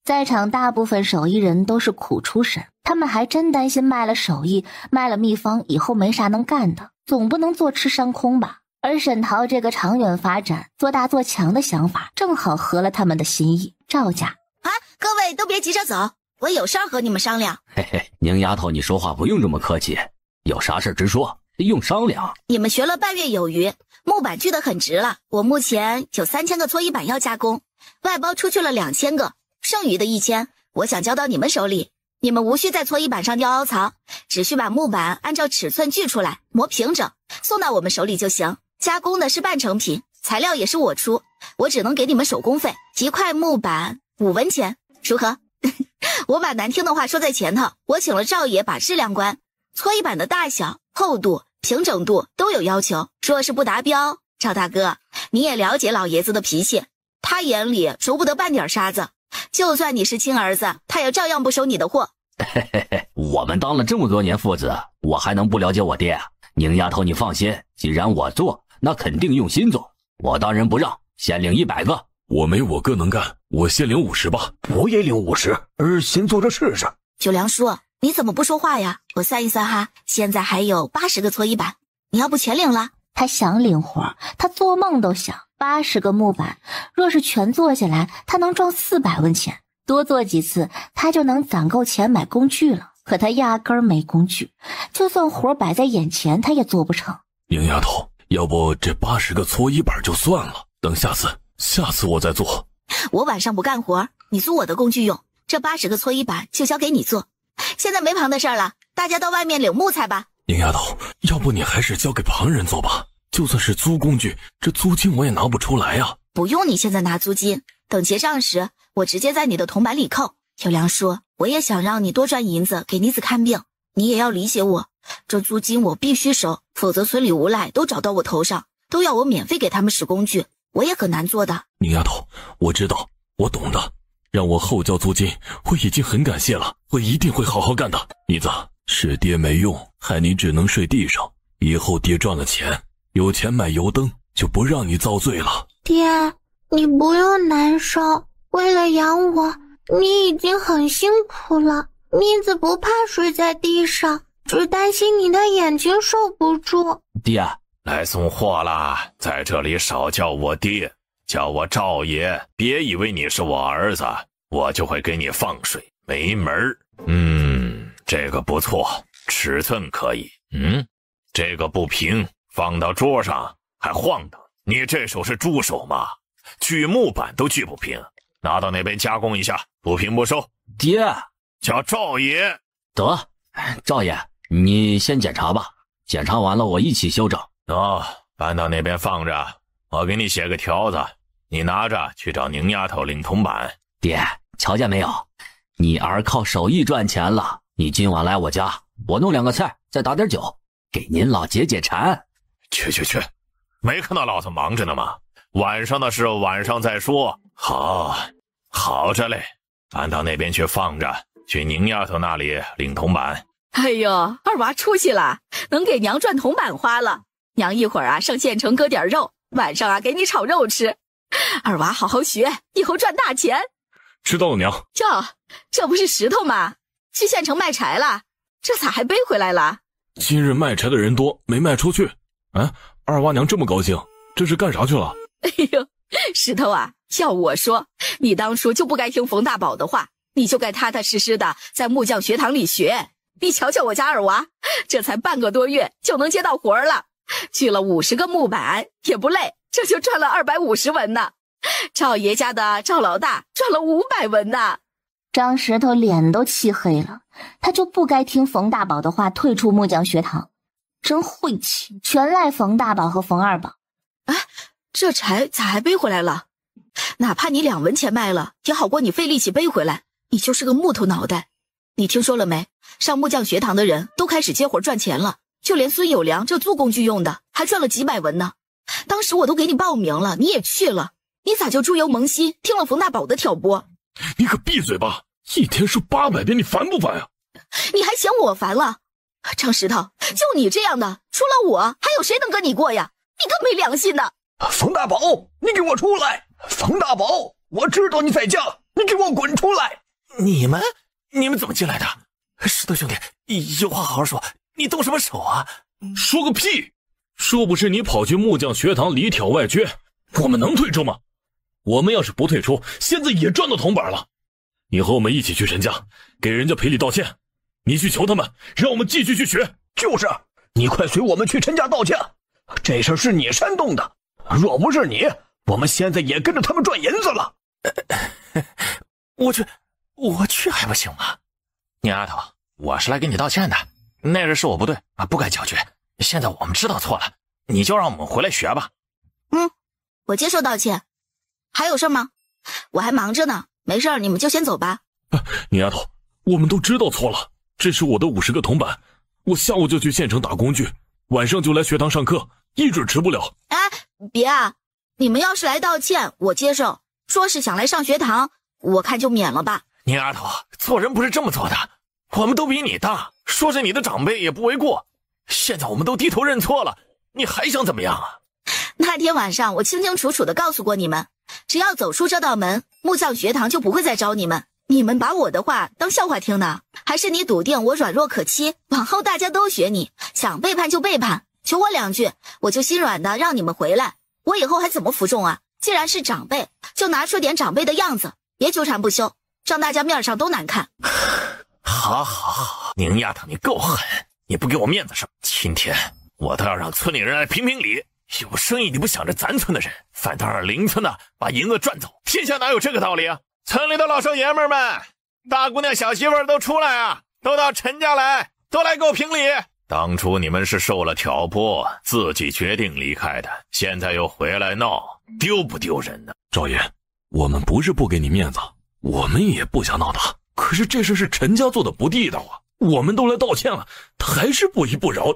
在场大部分手艺人都是苦出身，他们还真担心卖了手艺，卖了秘方以后没啥能干的，总不能坐吃山空吧。而沈桃这个长远发展、做大做强的想法，正好合了他们的心意。赵家啊，各位都别急着走，我有事儿和你们商量。嘿嘿，宁丫头，你说话不用这么客气，有啥事直说，用商量。你们学了半月有余，木板锯得很直了，我目前有3000个搓衣板要加工，外包出去了2000个，剩余的1000我想交到你们手里。你们无需在搓衣板上雕凹槽，只需把木板按照尺寸锯出来，磨平整，送到我们手里就行。加工的是半成品，材料也是我出，我只能给你们手工费，1块木板5文钱，如何？我把难听的话说在前头，我请了赵爷把质量关，搓衣板的大小、厚度、平整度都有要求，若是不达标，赵大哥，你也了解老爷子的脾气，他眼里熟不得半点沙子，就算你是亲儿子，他也照样不收你的货。嘿嘿嘿，我们当了这么多年父子，我还能不了解我爹啊？宁丫头你放心，既然我做，那肯定用心做，我当仁不让，先领100个。我没我哥能干，我先领50吧。我也领50，先做着试试。九良叔，你怎么不说话呀？我算一算哈，现在还有80个搓衣板，你要不全领了？他想领活，他做梦都想80个木板，若是全做下来，他能赚400文钱。多做几次，他就能攒够钱买工具了。可他压根儿没工具，就算活摆在眼前，他也做不成。宁丫头，要不这80个搓衣板就算了，等下次我再做。我晚上不干活，你租我的工具用，这80个搓衣板就交给你做。现在没旁的事儿了，大家到外面领木材吧。宁丫头，要不你还是交给旁人做吧，就算是租工具，这租金我也拿不出来呀。不用你现在拿租金，等结账时我直接在你的铜板里扣。有良叔，我也想让你多赚银子给妮子看病，你也要理解我，这租金我必须收，否则村里无赖都找到我头上，都要我免费给他们使工具，我也很难做的。宁丫头，我知道，我懂的，让我后交租金，我已经很感谢了，我一定会好好干的。妮子，是爹没用，害你只能睡地上，以后爹赚了钱，有钱买油灯，就不让你遭罪了。爹，你不用难受，为了养我，你已经很辛苦了。妮子不怕睡在地上，只担心你的眼睛受不住。爹，来送货啦，在这里少叫我爹，叫我赵爷，别以为你是我儿子，我就会给你放水，没门儿。这个不错，尺寸可以。这个不平，放到桌上还晃荡，你这手是猪手吗？锯木板都锯不平，拿到那边加工一下，不平不收。爹，叫赵爷。得，赵爷，你先检查吧，检查完了我一起修整。搬到那边放着，我给你写个条子，你拿着去找宁丫头领铜板。爹，瞧见没有，你儿靠手艺赚钱了，你今晚来我家，我弄2个菜，再打点酒，给您老解解馋。去，没看到老子忙着呢吗？晚上的事晚上再说。好着嘞，搬到那边去放着，去宁丫头那里领铜板。哎呦，二娃出息了，能给娘赚铜板花了。娘一会儿上县城割点肉，晚上给你炒肉吃。二娃好好学，以后赚大钱。知道了，娘。这不是石头吗？去县城卖柴了，这咋还背回来了？今日卖柴的人多，没卖出去。二娃娘这么高兴，这是干啥去了？哎呦，石头啊，要我说，你当初就不该听冯大宝的话，你就该踏踏实实的在木匠学堂里学。你瞧瞧我家二娃，这才半个多月就能接到活了，锯了50个木板也不累，这就赚了250文呢。赵爷家的赵老大赚了500文呢。张石头脸都气黑了，他就不该听冯大宝的话，退出木匠学堂，真晦气，全赖冯大宝和冯二宝。这柴咋还背回来了？哪怕你2文钱卖了，也好过你费力气背回来，你就是个木头脑袋。你听说了没？上木匠学堂的人都开始接活赚钱了，就连孙有良这租工具用的还赚了几百文呢。当时我都给你报名了，你也去了，你咋就猪油蒙心听了冯大宝的挑拨？你可闭嘴吧，一天说800遍，你烦不烦啊？你还嫌我烦了？张石头，就你这样的，除了我还有谁能跟你过呀？你更没良心的。冯大宝，你给我出来！冯大宝，我知道你在家，你给我滚出来！你们怎么进来的？石头兄弟，有话好好说，你动什么手啊？说个屁！说不是你跑去木匠学堂里挑外缺，我们能退出吗？我们要是不退出，现在也赚到铜板了。你和我们一起去陈家，给人家赔礼道歉。你去求他们，让我们继续去学。就是，你快随我们去陈家道歉。这事是你煽动的，若不是你，我们现在也跟着他们赚银子了。我去还不行吗？宁丫头，我是来给你道歉的，那日是我不对啊，不该搅局。现在我们知道错了，你就让我们回来学吧。我接受道歉。还有事吗？我还忙着呢，没事，你们就先走吧。宁丫头，我们都知道错了，这是我的50个铜板，我下午就去县城打工具，晚上就来学堂上课，一准迟不了。哎，别啊！你们要是来道歉，我接受；说是想来上学堂，我看就免了吧。宁丫头，做人不是这么做的，我们都比你大，说是你的长辈也不为过。现在我们都低头认错了，你还想怎么样啊？那天晚上我清清楚楚地告诉过你们，只要走出这道门，木匠学堂就不会再招你们。你们把我的话当笑话听呢？还是你笃定我软弱可欺，往后大家都学你，想背叛就背叛，求我2句，我就心软的让你们回来。我以后还怎么服众啊？既然是长辈，就拿出点长辈的样子，别纠缠不休，让大家面上都难看。好，宁丫头你够狠，你不给我面子是吧？今天我都要让村里人来评评理。有生意你不想着咱村的人，反倒让邻村的把银子赚走，天下哪有这个道理啊？村里的老少爷们们，大姑娘小媳妇儿都出来啊，都到陈家来，都来给我评理。当初你们是受了挑拨，自己决定离开的，现在又回来闹，丢不丢人呢？赵爷，我们不是不给你面子，我们也不想闹他，可是这事是陈家做的不地道啊，我们都来道歉了，他还是不依不饶。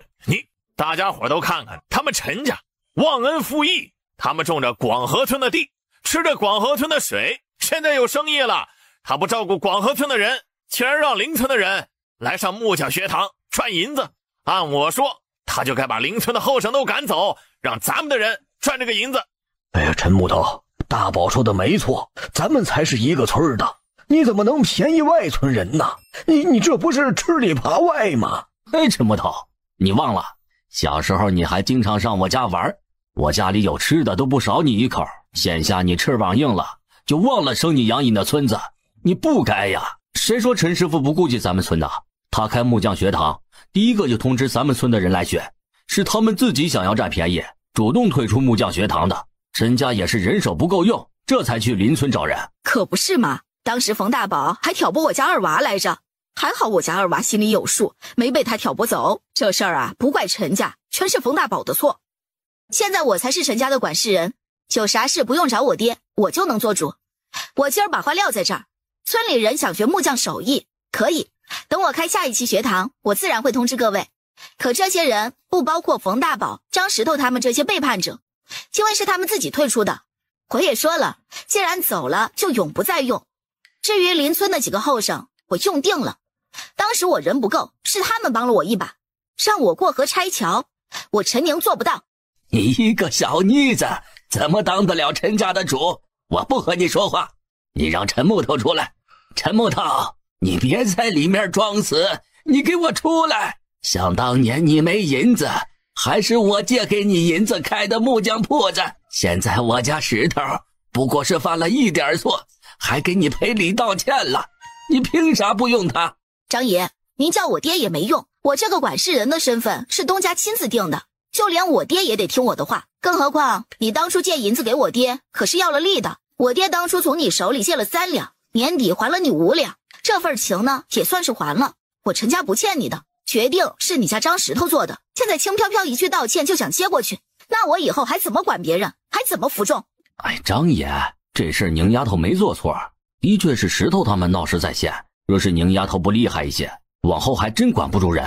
大家伙都看看，他们陈家忘恩负义，他们种着广河村的地，吃着广河村的水，现在有生意了，他不照顾广河村的人，竟然让邻村的人来上木匠学堂赚银子。按我说，他就该把邻村的后生都赶走，让咱们的人赚这个银子。哎呀，陈木头，大宝说的没错，咱们才是一个村的，你怎么能便宜外村人呢？你这不是吃里扒外吗？哎，陈木头，你忘了小时候你还经常上我家玩，我家里有吃的都不少你一口，现下你翅膀硬了，就忘了生你养你的村子，你不该呀。谁说陈师傅不顾及咱们村的？他开木匠学堂，第一个就通知咱们村的人来学，是他们自己想要占便宜，主动退出木匠学堂的。陈家也是人手不够用，这才去邻村找人。可不是嘛，当时冯大宝还挑拨我家二娃来着，还好我家二娃心里有数，没被他挑拨走。这事儿啊，不怪陈家，全是冯大宝的错。现在我才是陈家的管事人，有啥事不用找我爹，我就能做主。我今儿把话撂在这儿，村里人想学木匠手艺，可以，等我开下一期学堂，我自然会通知各位。可这些人不包括冯大宝、张石头他们这些背叛者，因为是他们自己退出的。我也说了，既然走了，就永不再用。至于邻村的几个后生，我用定了。当时我人不够，是他们帮了我一把，让我过河拆桥，我陈宁做不到。你一个小妮子，怎么当得了陈家的主？我不和你说话，你让陈木头出来。陈木头，你别在里面装死，你给我出来。想当年你没银子，还是我借给你银子开的木匠铺子，现在我家石头不过是犯了一点错，还给你赔礼道歉了，你凭啥不用他？张爷，您叫我爹也没用，我这个管事人的身份是东家亲自定的，就连我爹也得听我的话。更何况你当初借银子给我爹可是要了利的，我爹当初从你手里借了3两，年底还了你5两，这份情呢也算是还了。我陈家不欠你的，决定是你家张石头做的，现在轻飘飘一句道歉就想接过去，那我以后还怎么管别人，还怎么服众？哎，张爷，这事宁丫头没做错，的确是石头他们闹事在先，若是宁丫头不厉害一些，往后还真管不住人。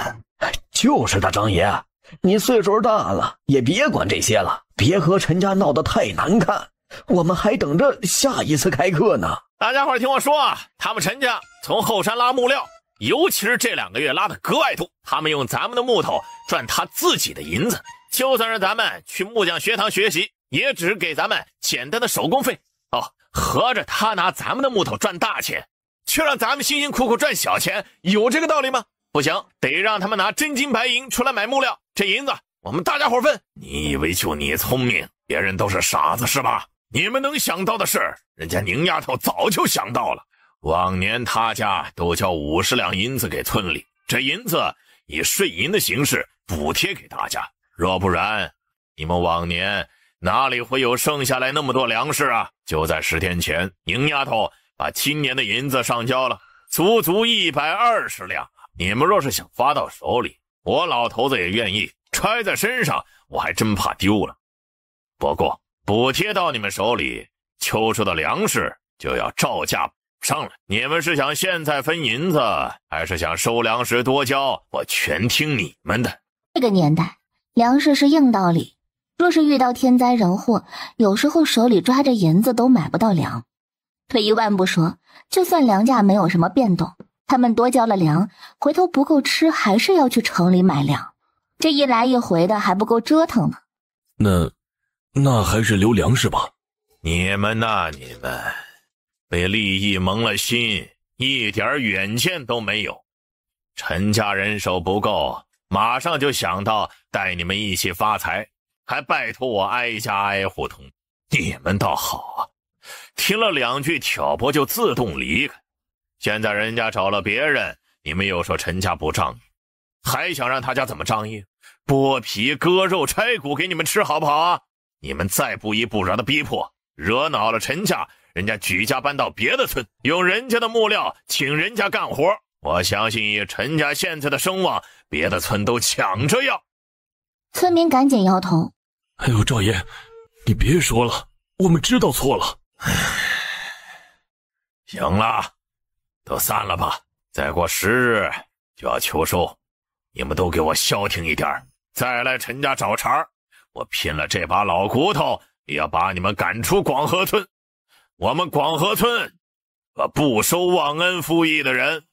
就是的，张爷，你岁数大了，也别管这些了，别和陈家闹得太难看，我们还等着下一次开课呢。大家伙听我说啊，他们陈家从后山拉木料，尤其是这2个月拉得格外多，他们用咱们的木头赚他自己的银子，就算是咱们去木匠学堂学习，也只给咱们简单的手工费。哦，合着他拿咱们的木头赚大钱，却让咱们辛辛苦苦赚小钱，有这个道理吗？不行，得让他们拿真金白银出来买木料，这银子我们大家伙分。你以为就你聪明，别人都是傻子是吧？你们能想到的事，人家宁丫头早就想到了。往年他家都交50两银子给村里，这银子以税银的形式补贴给大家，若不然你们往年哪里会有剩下来那么多粮食啊？就在10天前，宁丫头把今年的银子上交了，足足120两。你们若是想发到手里，我老头子也愿意，揣在身上我还真怕丢了。不过补贴到你们手里，秋收的粮食就要照价上来。你们是想现在分银子，还是想收粮食多交？我全听你们的。这个年代，粮食是硬道理。若是遇到天灾人祸，有时候手里抓着银子都买不到粮。退一万步说，就算粮价没有什么变动，他们多交了粮，回头不够吃，还是要去城里买粮。这一来一回的还不够折腾呢。那还是留粮食吧。你们呐，你们被利益蒙了心，一点远见都没有。陈家人手不够，马上就想到带你们一起发财，还拜托我挨家挨户通。你们倒好啊，听了2句挑拨就自动离开。现在人家找了别人，你们又说陈家不仗义，还想让他家怎么仗义？剥皮割肉拆骨给你们吃好不好啊？你们再不依不饶的逼迫，惹恼了陈家，人家举家搬到别的村，用人家的木料请人家干活。我相信以陈家现在的声望，别的村都抢着要。村民赶紧摇头。哎呦，赵爷，你别说了，我们知道错了。行了，都散了吧。再过10日就要秋收，你们都给我消停一点，再来陈家找茬，我拼了这把老骨头也要把你们赶出广河村。我们广河村不收忘恩负义的人，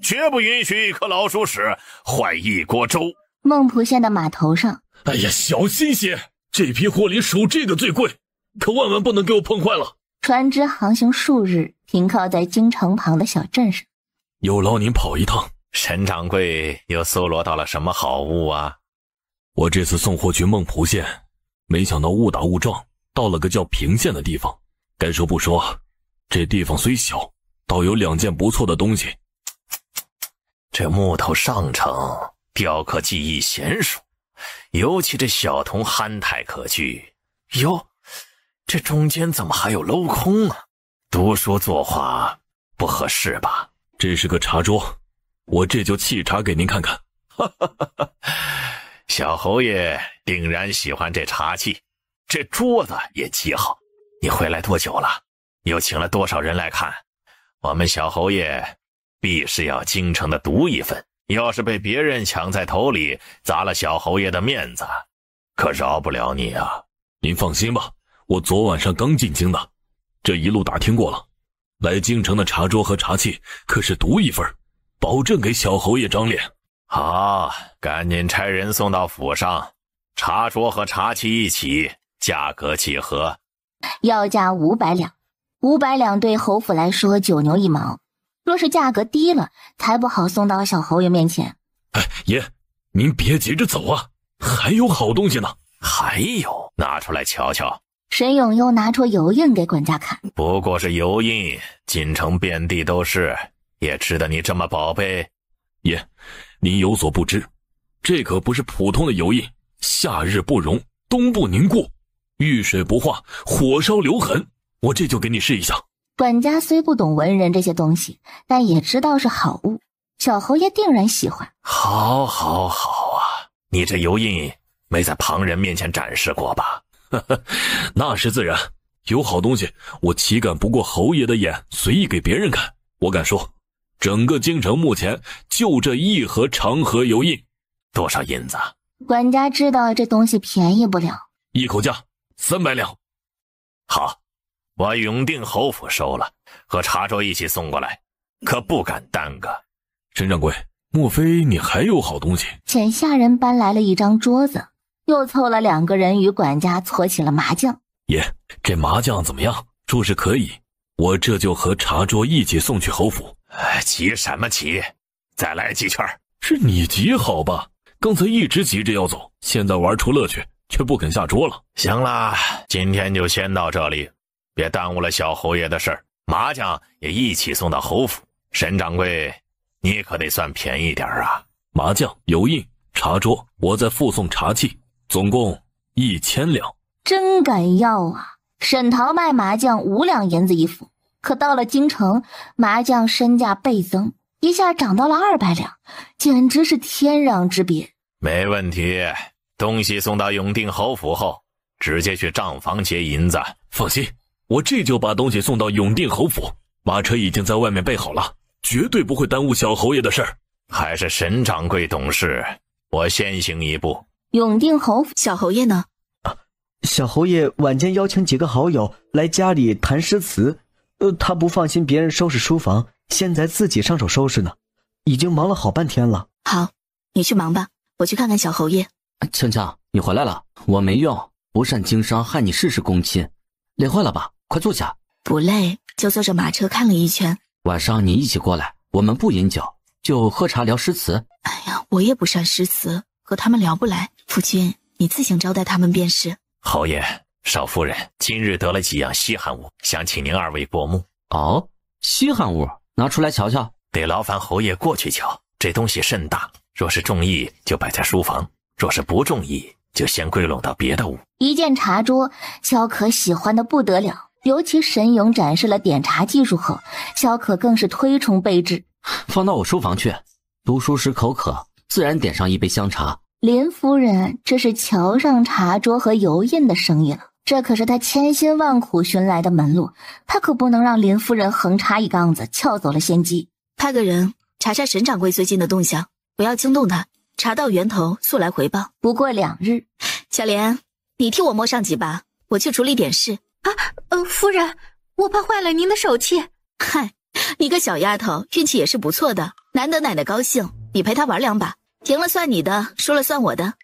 绝不允许一颗老鼠屎坏一锅粥。孟浦县的码头上，哎呀，小心些，这批货里数这个最贵，可万万不能给我碰坏了。船只航行数日，停靠在京城旁的小镇上。有劳您跑一趟。沈掌柜又搜罗到了什么好物啊？我这次送货去孟浦县，没想到误打误撞到了个叫平县的地方。该说不说，这地方虽小，倒有2件不错的东西。这木头上乘，雕刻技艺娴熟，尤其这小童憨态可掬。哟，这中间怎么还有镂空啊？读书作画不合适吧？这是个茶桌，我这就沏茶给您看看。小侯爷定然喜欢这茶器，这桌子也极好。你回来多久了？又请了多少人来看？我们小侯爷必是要京城的独一份，要是被别人抢在头里，砸了小侯爷的面子，可饶不了你啊！您放心吧，我昨晚上刚进京的，这一路打听过了，来京城的茶桌和茶器可是独一份，保证给小侯爷长脸。好，赶紧差人送到府上，茶桌和茶器一起，价格几何？要价500两，500两对侯府来说9牛1毛，若是价格低了，才不好送到小侯爷面前。哎，爷，您别急着走啊，还有好东西呢。还有，拿出来瞧瞧。沈永又拿出油印给管家看。不过是油印，京城遍地都是，也值得你这么宝贝。爷，您有所不知，这可不是普通的油印，夏日不融，冬不凝固，遇水不化，火烧留痕。我这就给你试一下。管家虽不懂文人这些东西，但也知道是好物，小侯爷定然喜欢。好啊，你这油印没在旁人面前展示过吧？那是自然，有好东西我岂敢不过侯爷的眼随意给别人看。我敢说，整个京城目前就这1盒长河油印。多少银子？管家知道这东西便宜不了，一口价300两。好，我永定侯府收了，和茶桌一起送过来，可不敢耽搁。沈掌柜，莫非你还有好东西？遣下人搬来了一张桌子，又凑了2个人与管家搓起了麻将。爷，这麻将怎么样？若是可以，我这就和茶桌一起送去侯府。急什么急？再来几圈。是你急好吧？刚才一直急着要走，现在玩出乐趣，却不肯下桌了。行了，今天就先到这里，别耽误了小侯爷的事儿。麻将也一起送到侯府。沈掌柜，你可得算便宜点啊！麻将、油印、茶桌，我再附送茶器，总共1000两。真敢要啊！沈桃卖麻将5两银子一副，可到了京城，麻将身价倍增，一下涨到了200两，简直是天壤之别。没问题，东西送到永定侯府后，直接去账房结银子。放心，我这就把东西送到永定侯府，马车已经在外面备好了，绝对不会耽误小侯爷的事儿。还是沈掌柜懂事，我先行一步。永定侯府，小侯爷呢？小侯爷晚间邀请几个好友来家里谈诗词，他不放心别人收拾书房，现在自己上手收拾呢，已经忙了好半天了。好，你去忙吧，我去看看小侯爷。强强，你回来了，我没用，不善经商，害你事事躬亲，累坏了吧？快坐下。不累，就坐着马车看了一圈。晚上你一起过来，我们不饮酒，就喝茶聊诗词。哎呀，我也不善诗词，和他们聊不来。夫君，你自行招待他们便是。侯爷，少夫人今日得了几样稀罕物，想请您2位过目。哦，稀罕物，拿出来瞧瞧。得劳烦侯爷过去瞧，这东西甚大，若是中意就摆在书房，若是不中意就先归拢到别的屋。一见茶桌，萧可喜欢的不得了，尤其沈勇展示了点茶技术后，萧可更是推崇备至。放到我书房去，读书时口渴，自然点上一杯香茶。林夫人这是瞧上茶桌和油印的生意了，这可是她千辛万苦寻来的门路，她可不能让林夫人横插一杠子，撬走了先机。派个人查查沈掌柜最近的动向，不要惊动他，查到源头速来回报。不过2日，小莲，你替我摸上几把，我去处理点事。夫人，我怕坏了您的手气。嗨，你个小丫头，运气也是不错的，难得奶奶高兴，你陪她玩2把，赢了算你的，输了算我的。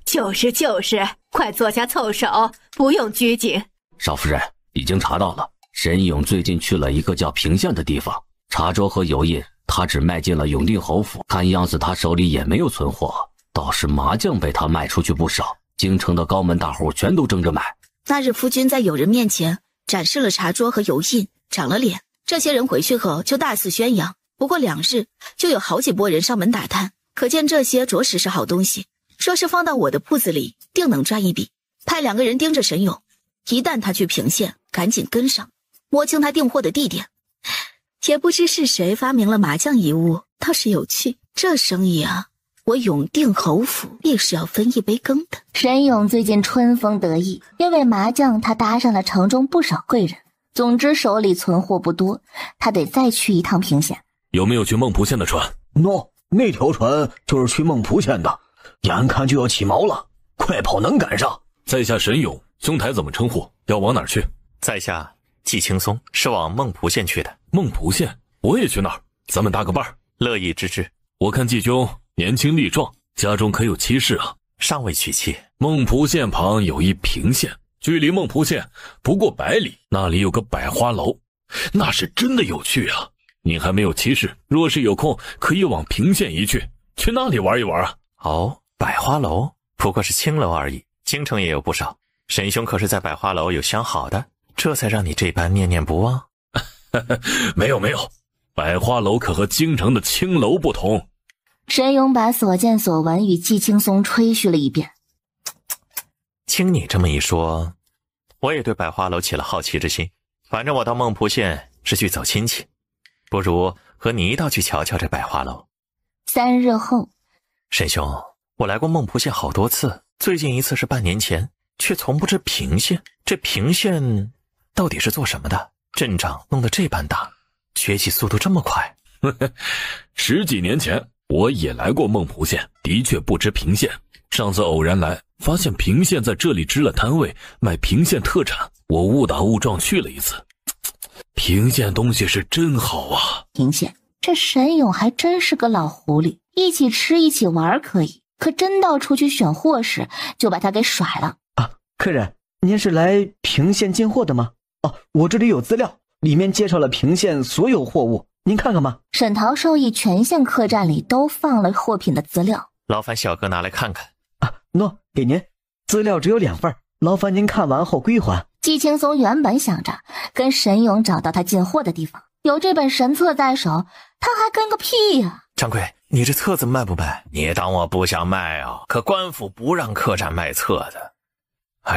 就是，快坐下凑手，不用拘谨。少夫人，已经查到了，沈勇最近去了一个叫平县的地方，茶桌和油印他只卖进了永定侯府，看样子他手里也没有存货，倒是麻将被他卖出去不少，京城的高门大户全都争着买。那日夫君在友人面前展示了茶桌和油印，长了脸，这些人回去后就大肆宣扬，不过2日就有好几拨人上门打探，可见这些着实是好东西，说是放到我的铺子里定能赚一笔。派2个人盯着沈勇，一旦他去平县，赶紧跟上，摸清他订货的地点。也不知是谁发明了麻将一物，倒是有趣，这生意啊，我永定侯府必是要分一杯羹的。沈勇最近春风得意，因为麻将他搭上了城中不少贵人，总之手里存货不多，他得再去一趟平县。有没有去孟浦县的船？那条船就是去孟浦县的，眼看就要起锚了，快跑能赶上。在下沈勇，兄台怎么称呼？要往哪儿去？在下季青松，是往孟浦县去的。孟浦县，我也去那儿，咱们搭个伴儿。乐意之至。我看季兄年轻力壮，家中可有妻室啊？尚未娶妻。孟浦县旁有一平县，距离孟浦县不过100里，那里有个百花楼，那是真的有趣啊。你还没有妻室，若是有空可以往平县一去，去那里玩一玩啊。哦，百花楼不过是青楼而已，京城也有不少。沈兄可是在百花楼有相好的，这才让你这般念念不忘？没有，百花楼可和京城的青楼不同。沈勇把所见所闻与季青松吹嘘了一遍。听你这么一说，我也对百花楼起了好奇之心。反正我到孟浦县是去走亲戚，不如和你一道去瞧瞧这百花楼。3日后，沈兄，我来过孟浦县好多次，最近一次是半年前，却从不知平县。这平县到底是做什么的？阵仗弄得这般大，崛起速度这么快。10几年前我也来过孟浦县，的确不知平县。上次偶然来，发现平县在这里支了摊位卖平县特产，我误打误撞去了一次。平县东西是真好啊。平县，这沈勇还真是个老狐狸，一起吃一起玩可以，可真到出去选货时就把他给甩了。客人，您是来平县进货的吗？哦，我这里有资料，里面介绍了平县所有货物，您看看吧。沈桃授意全县客栈里都放了货品的资料。劳烦小哥拿来看看。喏，给您。资料只有2份，劳烦您看完后归还。季青松原本想着跟沈勇找到他进货的地方，有这本神册在手，他还跟个屁呀！掌柜，你这册子卖不卖？你当我不想卖啊？可官府不让客栈卖册子。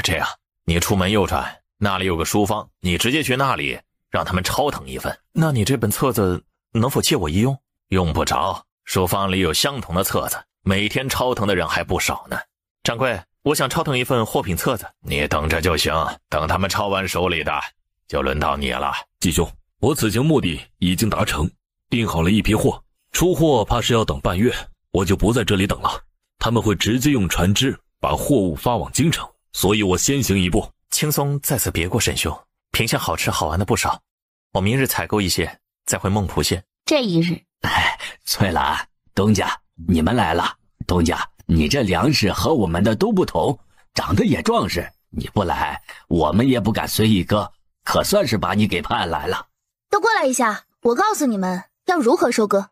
这样，你出门右转，那里有个书坊，你直接去那里，让他们抄腾一份。那你这本册子能否借我一用？用不着，书坊里有相同的册子，每天抄腾的人还不少呢。掌柜，我想抄腾一份货品册子。你等着就行，等他们抄完手里的，就轮到你了。季兄，我此行目的已经达成，订好了一批货，出货怕是要等半月，我就不在这里等了。他们会直接用船只把货物发往京城，所以我先行一步。青松在此别过沈兄，平县好吃好玩的不少，我明日采购一些，再回孟浦县。这一日，翠兰、东家，你们来了。东家，你这粮食和我们的都不同，长得也壮实，你不来，我们也不敢随意割，可算是把你给盼来了。都过来一下，我告诉你们要如何收割。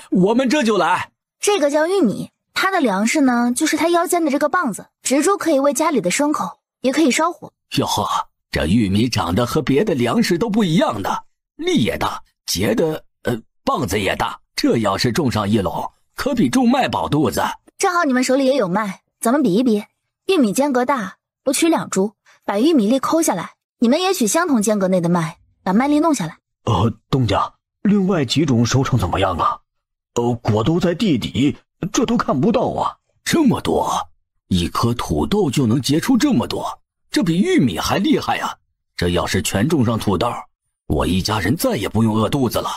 我们这就来。这个叫玉米，它的粮食呢，就是它腰间的这个棒子，植株可以喂家里的牲口，也可以烧火。哟呵，这玉米长得和别的粮食都不一样的，粒也大，结的棒子也大，这要是种上1垄，可比种麦饱肚子。正好你们手里也有麦，咱们比一比。玉米间隔大，我取2株，把玉米粒抠下来，你们也取相同间隔内的麦，把麦粒弄下来。东家，另外几种收成怎么样啊？果都在地底，这都看不到啊。这么多，一颗土豆就能结出这么多，这比玉米还厉害呀！这要是全种上土豆，我一家人再也不用饿肚子了。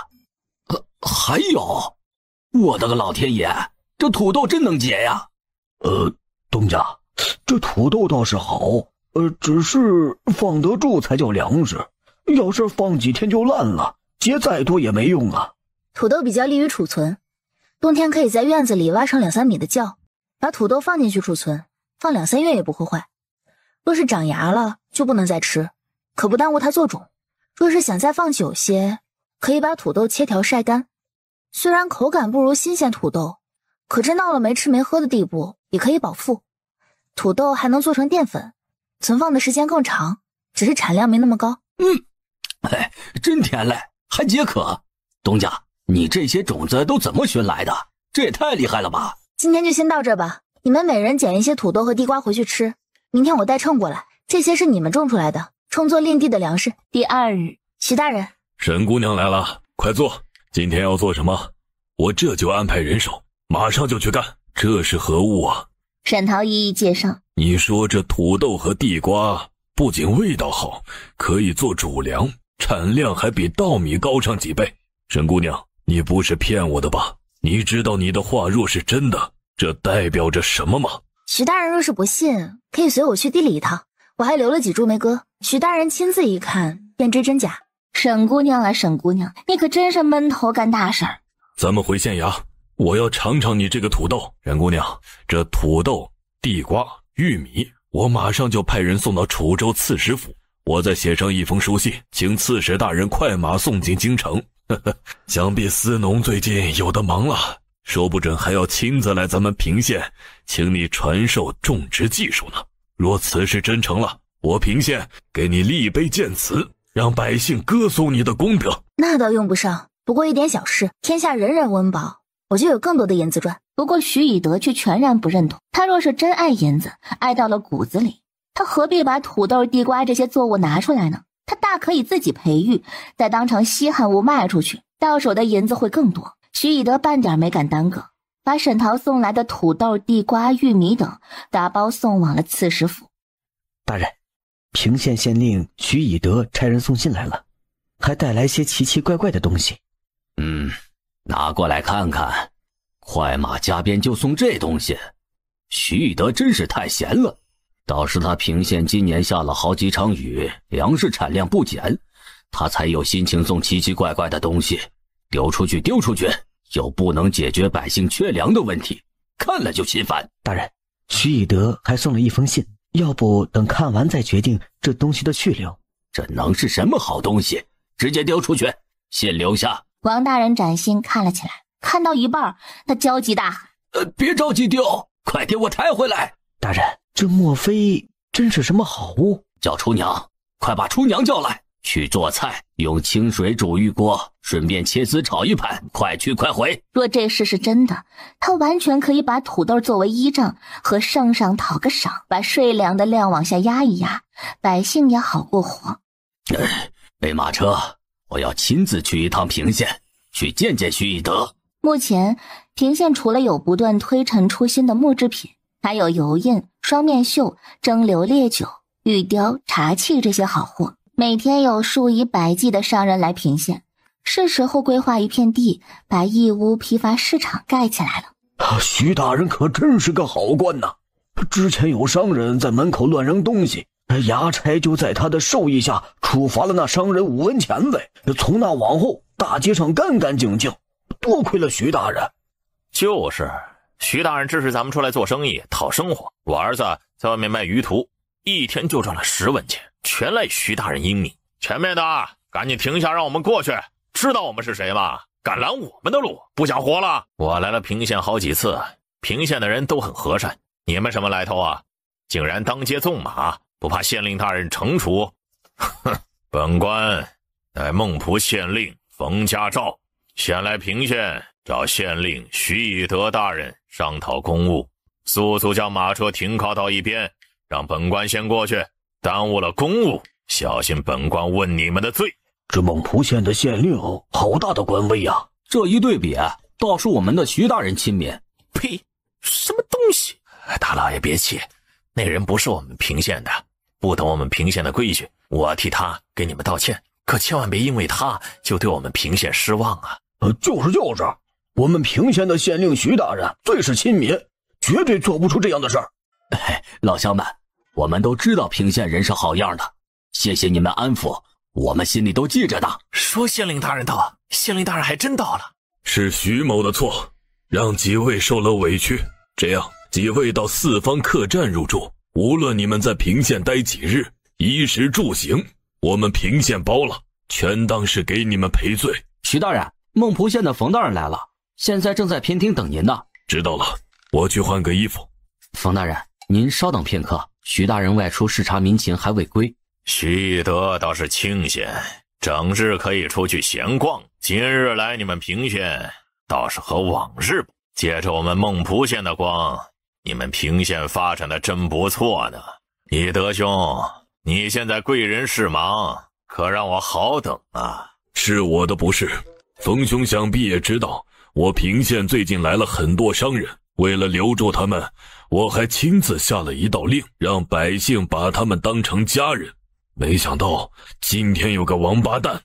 还有，我的个老天爷，这土豆真能结呀！东家，这土豆倒是好，只是放得住才叫粮食，要是放几天就烂了，结再多也没用啊。土豆比较利于储存，冬天可以在院子里挖上2-3米的窖，把土豆放进去储存，放2-3月也不会坏。若是长芽了，就不能再吃，可不耽误它做种。若是想再放久些，可以把土豆切条晒干。虽然口感不如新鲜土豆，可这闹了没吃没喝的地步，也可以饱腹。土豆还能做成淀粉，存放的时间更长，只是产量没那么高。真甜嘞，还解渴。东家，你这些种子都怎么寻来的？这也太厉害了吧！今天就先到这吧，你们每人捡一些土豆和地瓜回去吃。明天我带秤过来，这些是你们种出来的，充作另地的粮食。第2日，徐大人，沈姑娘来了，快坐。今天要做什么？我这就安排人手，马上就去干。这是何物啊？沈桃一一介绍。你说这土豆和地瓜不仅味道好，可以做主粮，产量还比稻米高上几倍。沈姑娘，你不是骗我的吧？你知道你的话若是真的，这代表着什么吗？徐大人若是不信，可以随我去地里一趟，我还留了几株没割，徐大人亲自一看便知真假。沈姑娘啊，沈姑娘，你可真是闷头干大事儿。咱们回县衙，我要尝尝你这个土豆。沈姑娘，这土豆、地瓜、玉米，我马上就派人送到楚州刺史府，我再写上一封书信，请刺史大人快马送进京城。想必司农最近有的忙了，说不准还要亲自来咱们平县，请你传授种植技术呢。若此事真成了，我平县给你立碑建祠，让百姓歌颂你的功德。那倒用不上，不过一点小事，天下人人温饱，我就有更多的银子赚。不过徐以德却全然不认同，他若是真爱银子，爱到了骨子里，他何必把土豆、地瓜这些作物拿出来呢？他大可以自己培育，再当成稀罕物卖出去，到手的银子会更多。徐以德半点没敢耽搁，把沈桃送来的土豆、地瓜、玉米等打包送往了刺史府。大人，平县县令徐以德差人送信来了，还带来些奇奇怪怪的东西。拿过来看看。快马加鞭就送这东西，徐以德真是太闲了。倒是他平县今年下了好几场雨，粮食产量不减，他才有心情送奇奇怪怪的东西。丢出去，又不能解决百姓缺粮的问题，看了就心烦。大人，徐以德还送了一封信，要不等看完再决定这东西的去留。这能是什么好东西？直接丢出去，信留下。王大人崭新看了起来，看到一半，他焦急大喊：别着急丢，快给我抬回来！大人，这莫非真是什么好物？叫厨娘，快把厨娘叫来，去做菜，用清水煮一锅，顺便切丝炒一盘，快去快回。若这事是真的，他完全可以把土豆作为依仗，和圣上讨个赏，把税粮的量往下压一压，百姓也好过活。备马车，我要亲自去一趟平县，去见见徐以德。目前平县除了有不断推陈出新的木制品，还有油印、双面绣、蒸馏烈酒、玉雕、茶器这些好货。每天有数以百计的商人来平县，是时候规划一片地，把义乌批发市场盖起来了。徐大人可真是个好官呐！之前有商人在门口乱扔东西，衙差就在他的授意下处罚了那商人5文钱呗。从那往后，大街上干干净净，多亏了徐大人。就是，徐大人支持咱们出来做生意讨生活。我儿子在外面卖鱼图，一天就赚了10文钱，全赖徐大人英明。前面的赶紧停下，让我们过去。知道我们是谁吗？敢拦我们的路，不想活了？我来了平县好几次，平县的人都很和善。你们什么来头啊？竟然当街纵马，不怕县令大人惩处？哼！本官乃孟浦县令冯家照，先来平县找县令徐以德大人商讨公务，速速将马车停靠到一边，让本官先过去，耽误了公务，小心本官问你们的罪。这孟浦县的县令好大的官威啊！这一对比，倒是我们的徐大人亲民。呸！什么东西？大老爷别气，那人不是我们平县的，不懂我们平县的规矩，我替他给你们道歉，可千万别因为他就对我们平县失望啊！就是，我们平县的县令徐大人最是亲民，绝对做不出这样的事儿。老乡们，我们都知道平县人是好样的，谢谢你们安抚，我们心里都记着的。说县令大人到，县令大人还真到了。是徐某的错，让几位受了委屈，这样几位到4方客栈入住，无论你们在平县待几日，衣食住行我们平县包了，全当是给你们赔罪。徐大人，孟浦县的冯大人来了，现在正在偏厅等您呢。知道了，我去换个衣服。冯大人，您稍等片刻，徐大人外出视察民情还未归。徐德倒是清闲，整日可以出去闲逛，今日来你们平县倒是和往日不。借着我们孟浦县的光，你们平县发展的真不错呢。以德兄，你现在贵人事忙，可让我好等啊。是我的不是，冯兄想必也知道，我平县最近来了很多商人，为了留住他们，我还亲自下了一道令，让百姓把他们当成家人。没想到今天有个王八蛋，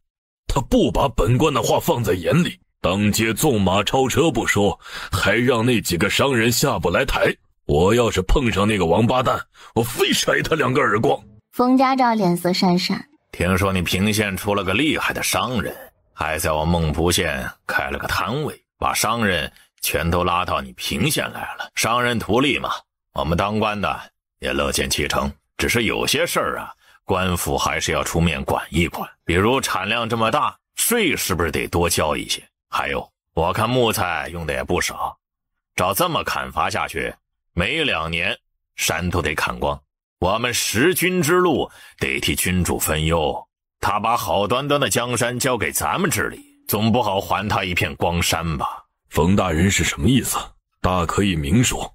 他不把本官的话放在眼里，当街纵马超车不说，还让那几个商人下不来台。我要是碰上那个王八蛋，我非甩他2个耳光。冯家照脸色闪闪，听说你平县出了个厉害的商人，还在我孟浦县开了个摊位，把商人全都拉到你平县来了。商人图利嘛，我们当官的也乐见其成，只是有些事儿啊，官府还是要出面管一管，比如产量这么大，税是不是得多交一些？还有，我看木材用的也不少，照这么砍伐下去，没2年山都得砍光。我们食君之路得替君主分忧，他把好端端的江山交给咱们治理，总不好还他一片光山吧？冯大人是什么意思？大可以明说。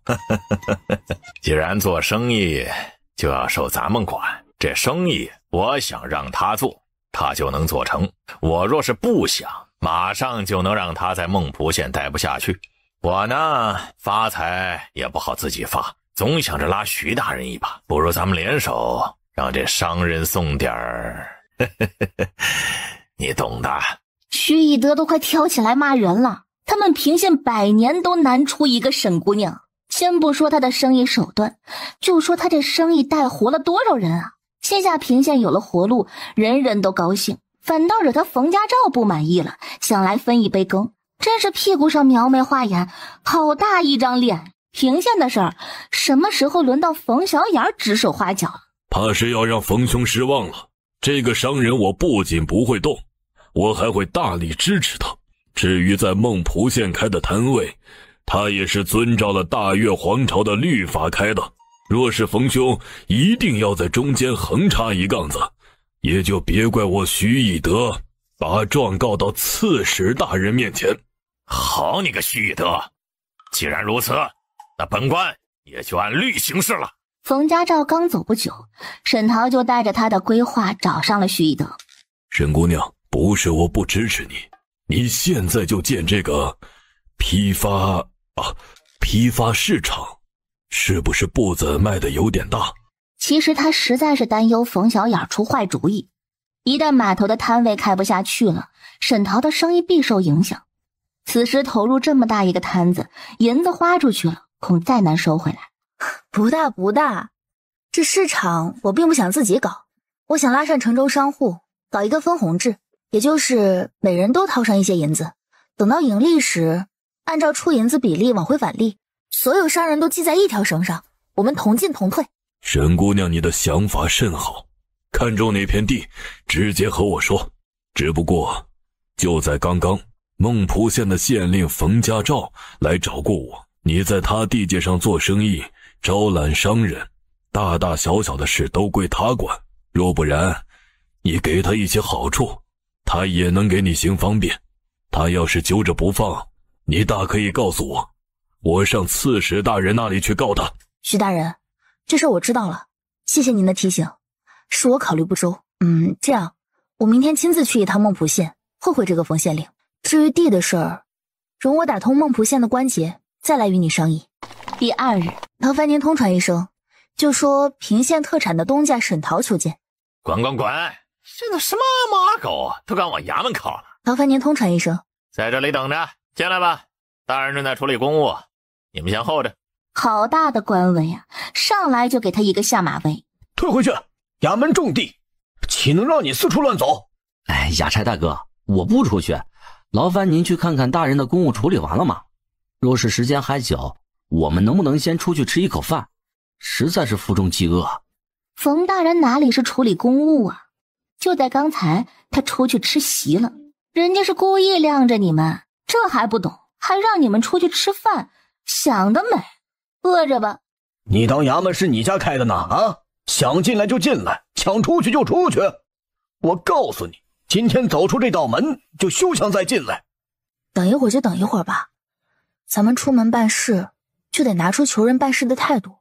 既然做生意就要受咱们管，这生意我想让他做，他就能做成。我若是不想，马上就能让他在孟浦县待不下去。我呢，发财也不好自己发，总想着拉徐大人一把，不如咱们联手，让这商人送点儿，你懂的。徐以德都快挑起来骂人了。他们平县100年都难出一个沈姑娘，先不说他的生意手段，就说他这生意带活了多少人啊！现下平县有了活路，人人都高兴，反倒惹他冯家照不满意了，想来分一杯羹。真是屁股上描眉画眼，好大一张脸。平县的事儿，什么时候轮到冯小眼指手画脚了？怕是要让冯兄失望了。这个商人我不仅不会动，我还会大力支持他。至于在孟浦县开的摊位，他也是遵照了大越皇朝的律法开的。若是冯兄一定要在中间横插一杠子，也就别怪我徐以德把状告到刺史大人面前。好你个徐以德，既然如此，那本官也就按律行事了。冯家照刚走不久，沈桃就带着他的规划找上了徐以德。沈姑娘，不是我不支持你，你现在就建这个批发市场，是不是步子迈得有点大？其实他实在是担忧冯小眼出坏主意，一旦码头的摊位开不下去了，沈桃的生意必受影响。此时投入这么大一个摊子，银子花出去了，恐再难收回来。不大，这市场我并不想自己搞，我想拉上城中商户，搞一个分红制，也就是每人都掏上一些银子，等到盈利时，按照出银子比例往回返利，所有商人都系在一条绳上，我们同进同退。沈姑娘，你的想法甚好，看中哪片地，直接和我说。只不过，就在刚刚，孟浦县的县令冯家照来找过我。你在他地界上做生意，招揽商人，大大小小的事都归他管。若不然，你给他一些好处，他也能给你行方便。他要是揪着不放，你大可以告诉我，我上刺史大人那里去告他。徐大人，这事我知道了，谢谢您的提醒，是我考虑不周。这样，我明天亲自去一趟孟浦县，会这个冯县令。至于地的事儿，容我打通孟浦县的关节，再来与你商议。第二日，劳烦您通传一声，就说平县特产的东家沈桃求见。滚！这都什么马狗都敢往衙门靠了。劳烦您通传一声，在这里等着，进来吧。大人正在处理公务，你们先候着。好大的官威啊，上来就给他一个下马威。退回去，衙门重地，岂能让你四处乱走？衙差大哥，我不出去，劳烦您去看看大人的公务处理完了吗？若是时间还久，我们能不能先出去吃一口饭？实在是腹中饥饿。冯大人哪里是处理公务啊？就在刚才，他出去吃席了，人家是故意晾着你们，这还不懂，还让你们出去吃饭，想得美！饿着吧。你当衙门是你家开的呢？想进来就进来，想出去就出去。我告诉你，今天走出这道门，就休想再进来。等一会儿就等一会儿吧，咱们出门办事，就得拿出求人办事的态度。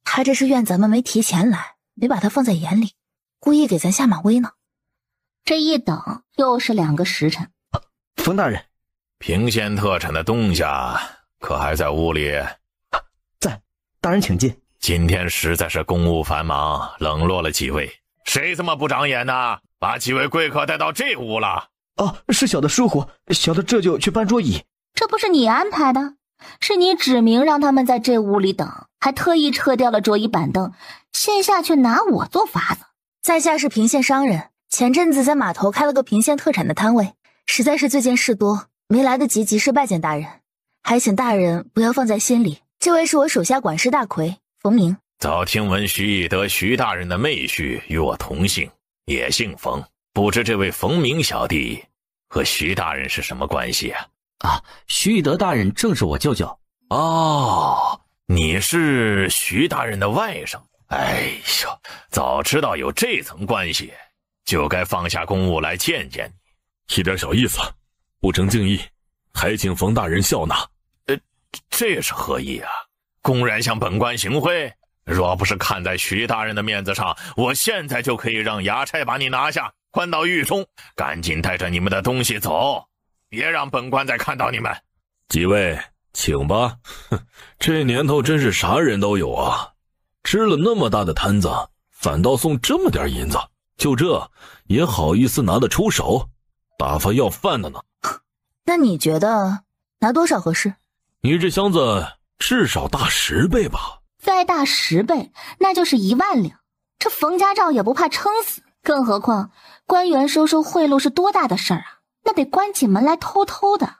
他这是怨咱们没提前来，没把他放在眼里，故意给咱下马威呢。这一等又是2个时辰。冯大人，平县特产的东家可还在屋里？在，大人请进。今天实在是公务繁忙，冷落了几位。谁这么不长眼呢？把几位贵客带到这屋了？是小的疏忽，小的这就去搬桌椅。这不是你安排的，是你指明让他们在这屋里等，还特意撤掉了桌椅板凳，线下却拿我做法子。在下是平县商人，前阵子在码头开了个平县特产的摊位，实在是最近事多，没来得及及时拜见大人，还请大人不要放在心里。这位是我手下管事大魁冯明。早听闻徐以德徐大人的妹婿与我同姓，也姓冯，不知这位冯明小弟和徐大人是什么关系啊？徐以德大人正是我舅舅。你是徐大人的外甥。哎呦，早知道有这层关系，就该放下公务来见见你。一点小意思，不成敬意，还请冯大人笑纳。这是何意啊？公然向本官行贿？若不是看在徐大人的面子上，我现在就可以让衙差把你拿下，关到狱中。赶紧带着你们的东西走，别让本官再看到你们。几位请吧。这年头真是啥人都有啊，吃了那么大的摊子，反倒送这么点银子，就这也好意思拿得出手？打发要饭的呢。那你觉得拿多少合适？你这箱子至少大10倍吧。再大10倍，那就是1万两。这冯家照也不怕撑死，更何况官员收贿赂是多大的事儿啊，那得关起门来偷偷的。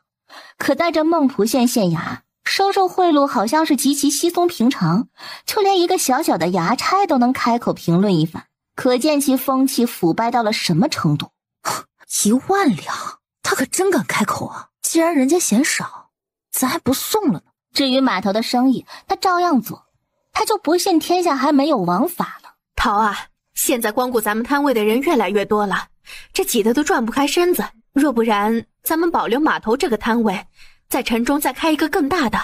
可在这孟浦县县衙，收贿赂好像是极其稀松平常，就连一个小小的衙差都能开口评论一番。可见其风气腐败到了什么程度。1万两，他可真敢开口啊！既然人家嫌少，咱还不送了呢。至于码头的生意，他照样做，他就不信天下还没有王法了。桃啊，现在光顾咱们摊位的人越来越多了，这挤得都转不开身子。若不然，咱们保留码头这个摊位，在城中再开一个更大的。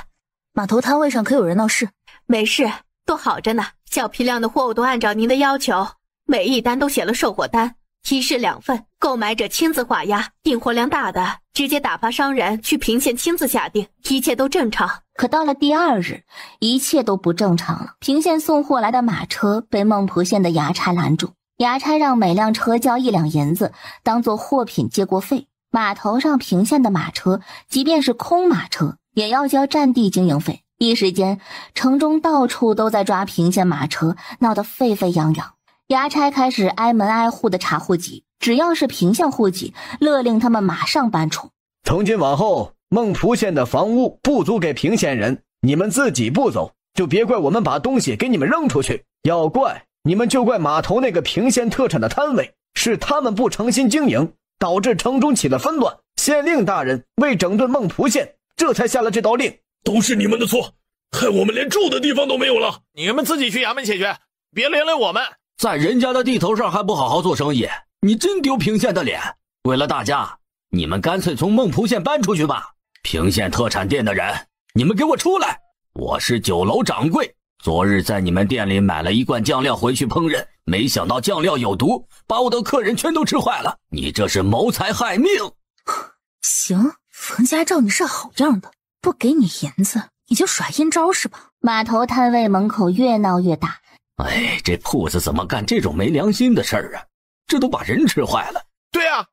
码头摊位上可有人闹事？没事，都好着呢。较批量的货物都按照您的要求，每一单都写了售货单，1式2份，购买者亲自画押，订货量大的直接打发商人去平县亲自下订，一切都正常。可到了第2日，一切都不正常了。平县送货来的马车被孟浦县的衙差拦住，衙差让每辆车交1两银子当做货品接过费。码头上平县的马车即便是空马车也要交占地经营费。一时间城中到处都在抓平县马车，闹得沸沸扬扬。衙差开始挨门挨户的查户籍，只要是平县户籍，勒令他们马上搬出。从今往后，孟浦县的房屋不租给平县人，你们自己不走，就别怪我们把东西给你们扔出去。要怪你们就怪码头那个平县特产的摊位，是他们不诚心经营，导致城中起了纷乱。县令大人为整顿孟浦县，这才下了这道令。都是你们的错，害我们连住的地方都没有了。你们自己去衙门解决，别连累我们。在人家的地头上还不好好做生意，你真丢平县的脸。为了大家，你们干脆从孟浦县搬出去吧。平县特产店的人，你们给我出来！我是酒楼掌柜，昨日在你们店里买了1罐酱料回去烹饪，没想到酱料有毒，把我的客人全都吃坏了。你这是谋财害命！行，冯家照你是好样的，不给你银子你就耍阴招是吧？码头摊位门口越闹越大。哎，这铺子怎么干这种没良心的事儿啊？这都把人吃坏了。对啊，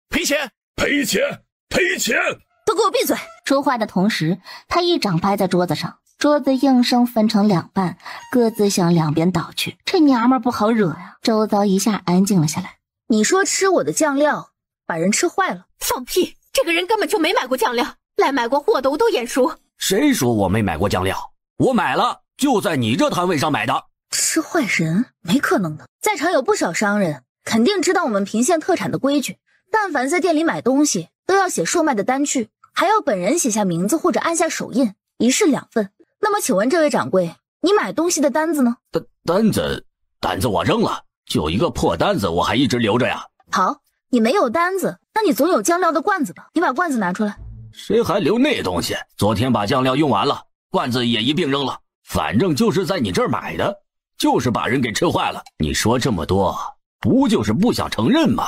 赔钱！赔钱！赔钱！都给我闭嘴！说话的同时，他一掌拍在桌子上，桌子应声分成2半，各自向两边倒去。这娘们不好惹呀！周遭一下安静了下来。你说吃我的酱料，把人吃坏了？放屁！这个人根本就没买过酱料，来买过货的我都眼熟。谁说我没买过酱料？我买了，就在你这摊位上买的。吃坏人？没可能的，在场有不少商人，肯定知道我们平县特产的规矩。但凡在店里买东西，都要写售卖的单据，还要本人写下名字或者按下手印，1式2份。那么请问这位掌柜，你买东西的单子呢？单子我扔了，就一个破单子我还一直留着呀。好，你没有单子，那你总有酱料的罐子吧？你把罐子拿出来。谁还留那东西？昨天把酱料用完了，罐子也一并扔了。反正就是在你这儿买的，就是把人给吃坏了。你说这么多，不就是不想承认吗？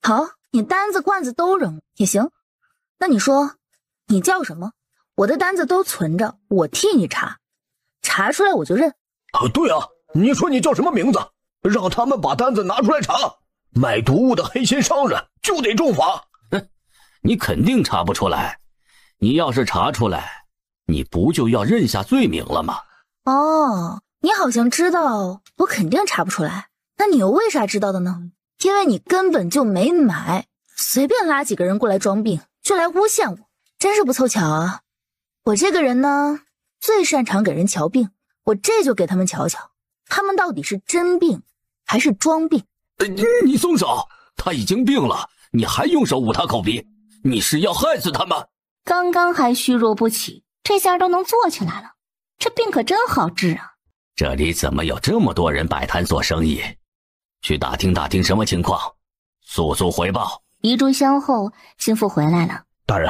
好，你单子罐子都扔也行。那你说你叫什么？我的单子都存着，我替你查，查出来我就认。对啊，你说你叫什么名字？让他们把单子拿出来查。卖毒物的黑心商人就得重罚。你肯定查不出来，你要是查出来，你不就要认下罪名了吗？哦，你好像知道我肯定查不出来，那你又为啥知道的呢？因为你根本就没买，随便拉几个人过来装病就来诬陷我，真是不凑巧啊。我这个人呢，最擅长给人瞧病，我这就给他们瞧瞧，他们到底是真病还是装病。你松手，他已经病了，你还用手捂他口鼻，你是要害死他吗？刚刚还虚弱不起，这下都能坐起来了，这病可真好治啊。这里怎么有这么多人摆摊做生意？去打听打听什么情况，速速回报。一炷香后，心腹回来了。大人，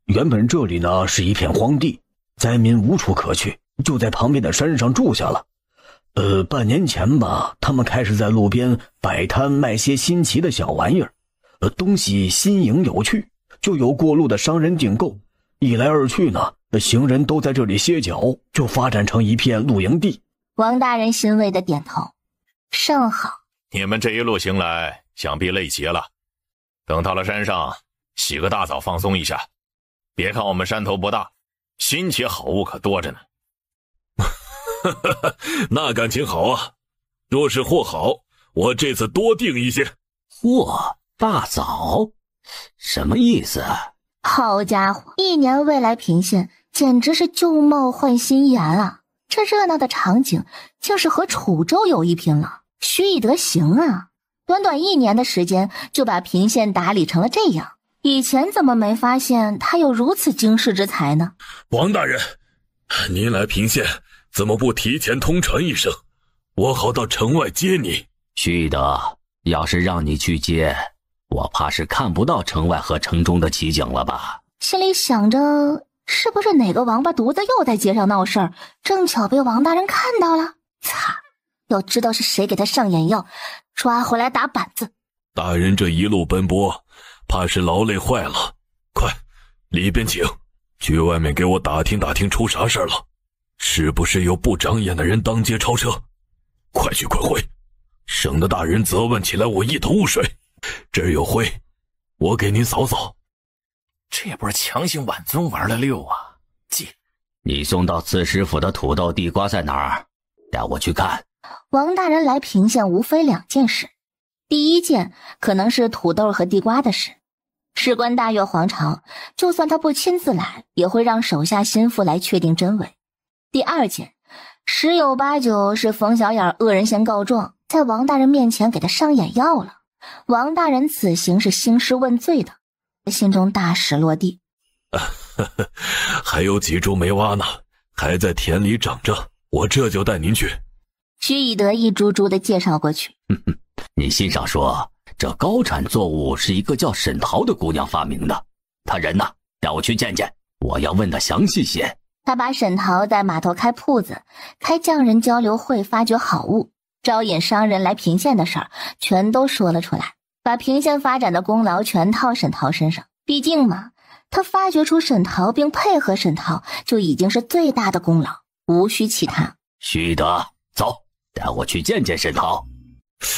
原本这里呢是一片荒地，灾民无处可去，就在旁边的山上住下了。半年前吧，他们开始在路边摆摊卖些新奇的小玩意儿，东西新颖有趣，就有过路的商人订购。一来二去呢，行人都在这里歇脚，就发展成一片露营地。王大人欣慰地点头，甚好。你们这一路行来，想必累极了。等到了山上，洗个大澡放松一下。别看我们山头不大，新奇好物可多着呢。那感情好啊！若是货好，我这次多订一些。货大澡，什么意思啊？好家伙，1年未来平县，简直是旧貌换新颜啊！这热闹的场景，竟是和楚州有一拼了。徐以德行啊，短短1年的时间就把平县打理成了这样，以前怎么没发现他有如此惊世之才呢？王大人，您来平县怎么不提前通传一声，我好到城外接你？徐以德，要是让你去接，我怕是看不到城外和城中的奇景了吧？心里想着，是不是哪个王八犊子又在街上闹事儿，正巧被王大人看到了？擦！要知道是谁给他上眼药，抓回来打板子。大人这一路奔波，怕是劳累坏了。快，里边请，去外面给我打听打听出啥事儿了，是不是有不长眼的人当街超车？快去快回，省得大人责问起来我一头雾水。这儿有灰，我给您扫扫。这不是强行晚尊玩了溜啊！记，你送到刺史府的土豆地瓜在哪儿？带我去看。王大人来平县无非2件事，第一件可能是土豆和地瓜的事，事关大越皇朝，就算他不亲自来，也会让手下心腹来确定真伪。第二件十有八九是冯小眼恶人先告状，在王大人面前给他上眼药了，王大人此行是兴师问罪的，心中大石落地。还有几株梅蛙呢，还在田里长着，我这就带您去。徐以德一株株的介绍过去。你信上说这高产作物是一个叫沈桃的姑娘发明的，她人呢？带我去见见，我要问她详细些。他把沈桃在码头开铺子、开匠人交流会发掘好物、招引商人来平县的事儿全都说了出来，把平县发展的功劳全套沈桃身上。毕竟嘛，他发掘出沈桃并配合沈桃就已经是最大的功劳，无需其他。徐德，走，带我去见见沈桃。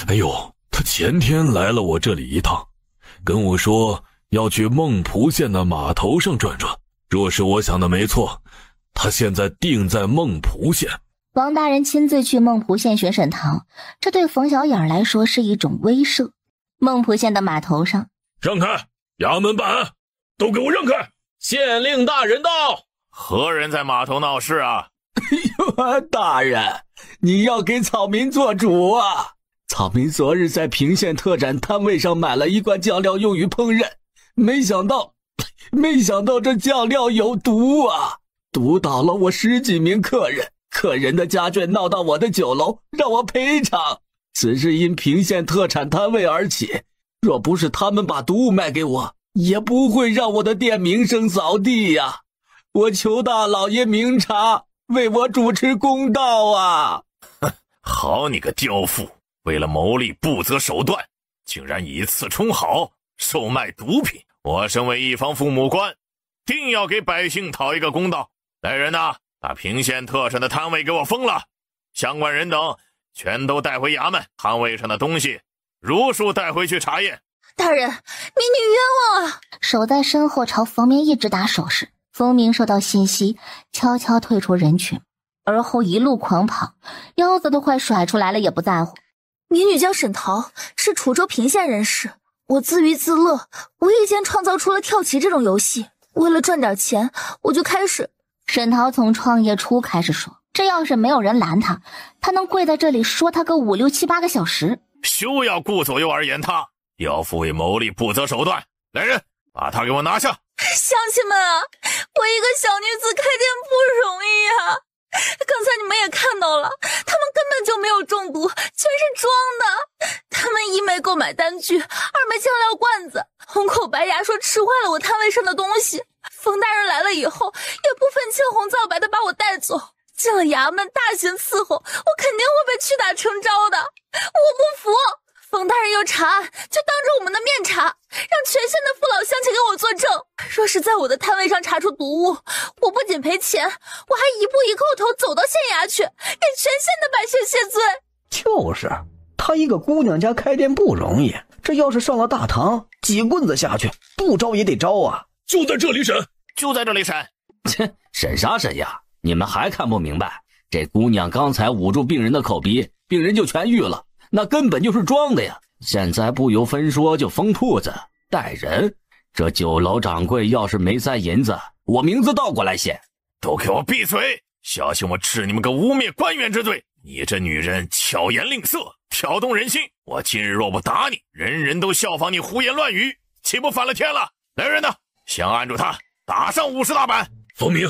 哎呦，他前天来了我这里一趟，跟我说要去孟蒲县的码头上转转。若是我想的没错，他现在定在孟蒲县。王大人亲自去孟蒲县寻沈桃，这对冯小眼来说是一种威慑。孟蒲县的码头上，让开！衙门办案，都给我让开！县令大人到，何人在码头闹事啊？大人，你要给草民做主啊！草民昨日在平县特展摊位上买了一罐酱料用于烹饪，没想到这酱料有毒啊，毒倒了我10几名客人，客人的家眷闹到我的酒楼，让我赔偿。此事因平县特产摊位而起，若不是他们把毒物卖给我，也不会让我的店名声扫地呀。我求大老爷明察，为我主持公道啊！好你个刁妇，为了谋利不择手段，竟然以次充好，售卖毒品。我身为一方父母官，定要给百姓讨一个公道。来人呐，把平县特产的摊位给我封了，相关人等全都带回衙门，摊位上的东西如数带回去查验。大人，民女冤枉啊！守在身后朝冯明一直打手势。冯明收到信息，悄悄退出人群，而后一路狂跑，腰子都快甩出来了也不在乎。民女叫沈桃，是楚州平县人士。我自娱自乐，无意间创造出了跳棋这种游戏，为了赚点钱，我就开始。沈桃从创业初开始说，这要是没有人拦他，他能跪在这里说他个5、6、7、8个小时。休要顾左右而言他，刁妇为谋利不择手段，来人，把他给我拿下！乡亲们啊，我一个小女子开店不容易啊！刚才你们也看到了，他们根本就没有中毒，全是装的。他们一没购买单据，二没酱料罐子，红口白牙说吃坏了我摊位上的东西。冯大人来了以后，也不分青红皂白的把我带走，进了衙门大刑伺候，我肯定会被屈打成招的。我不服！冯大人要查案，就当着我们的面查，让全县的父老乡亲给我作证。若是在我的摊位上查出毒物，我不仅赔钱，我还一步一叩头走到县衙去，给全县的百姓谢罪。就是，她一个姑娘家开店不容易，这要是上了大堂，几棍子下去，不招也得招啊！就在这里审，就在这里审。切，审啥审呀？你们还看不明白？这姑娘刚才捂住病人的口鼻，病人就痊愈了。那根本就是装的呀！现在不由分说就封铺子带人，这酒楼掌柜要是没塞银子，我名字倒过来写。都给我闭嘴！小心我治你们个污蔑官员之罪！你这女人巧言令色，挑动人心，我今日若不打你，人人都效仿你胡言乱语，岂不反了天了？来人呐，先按住他，打上50大板。冯明，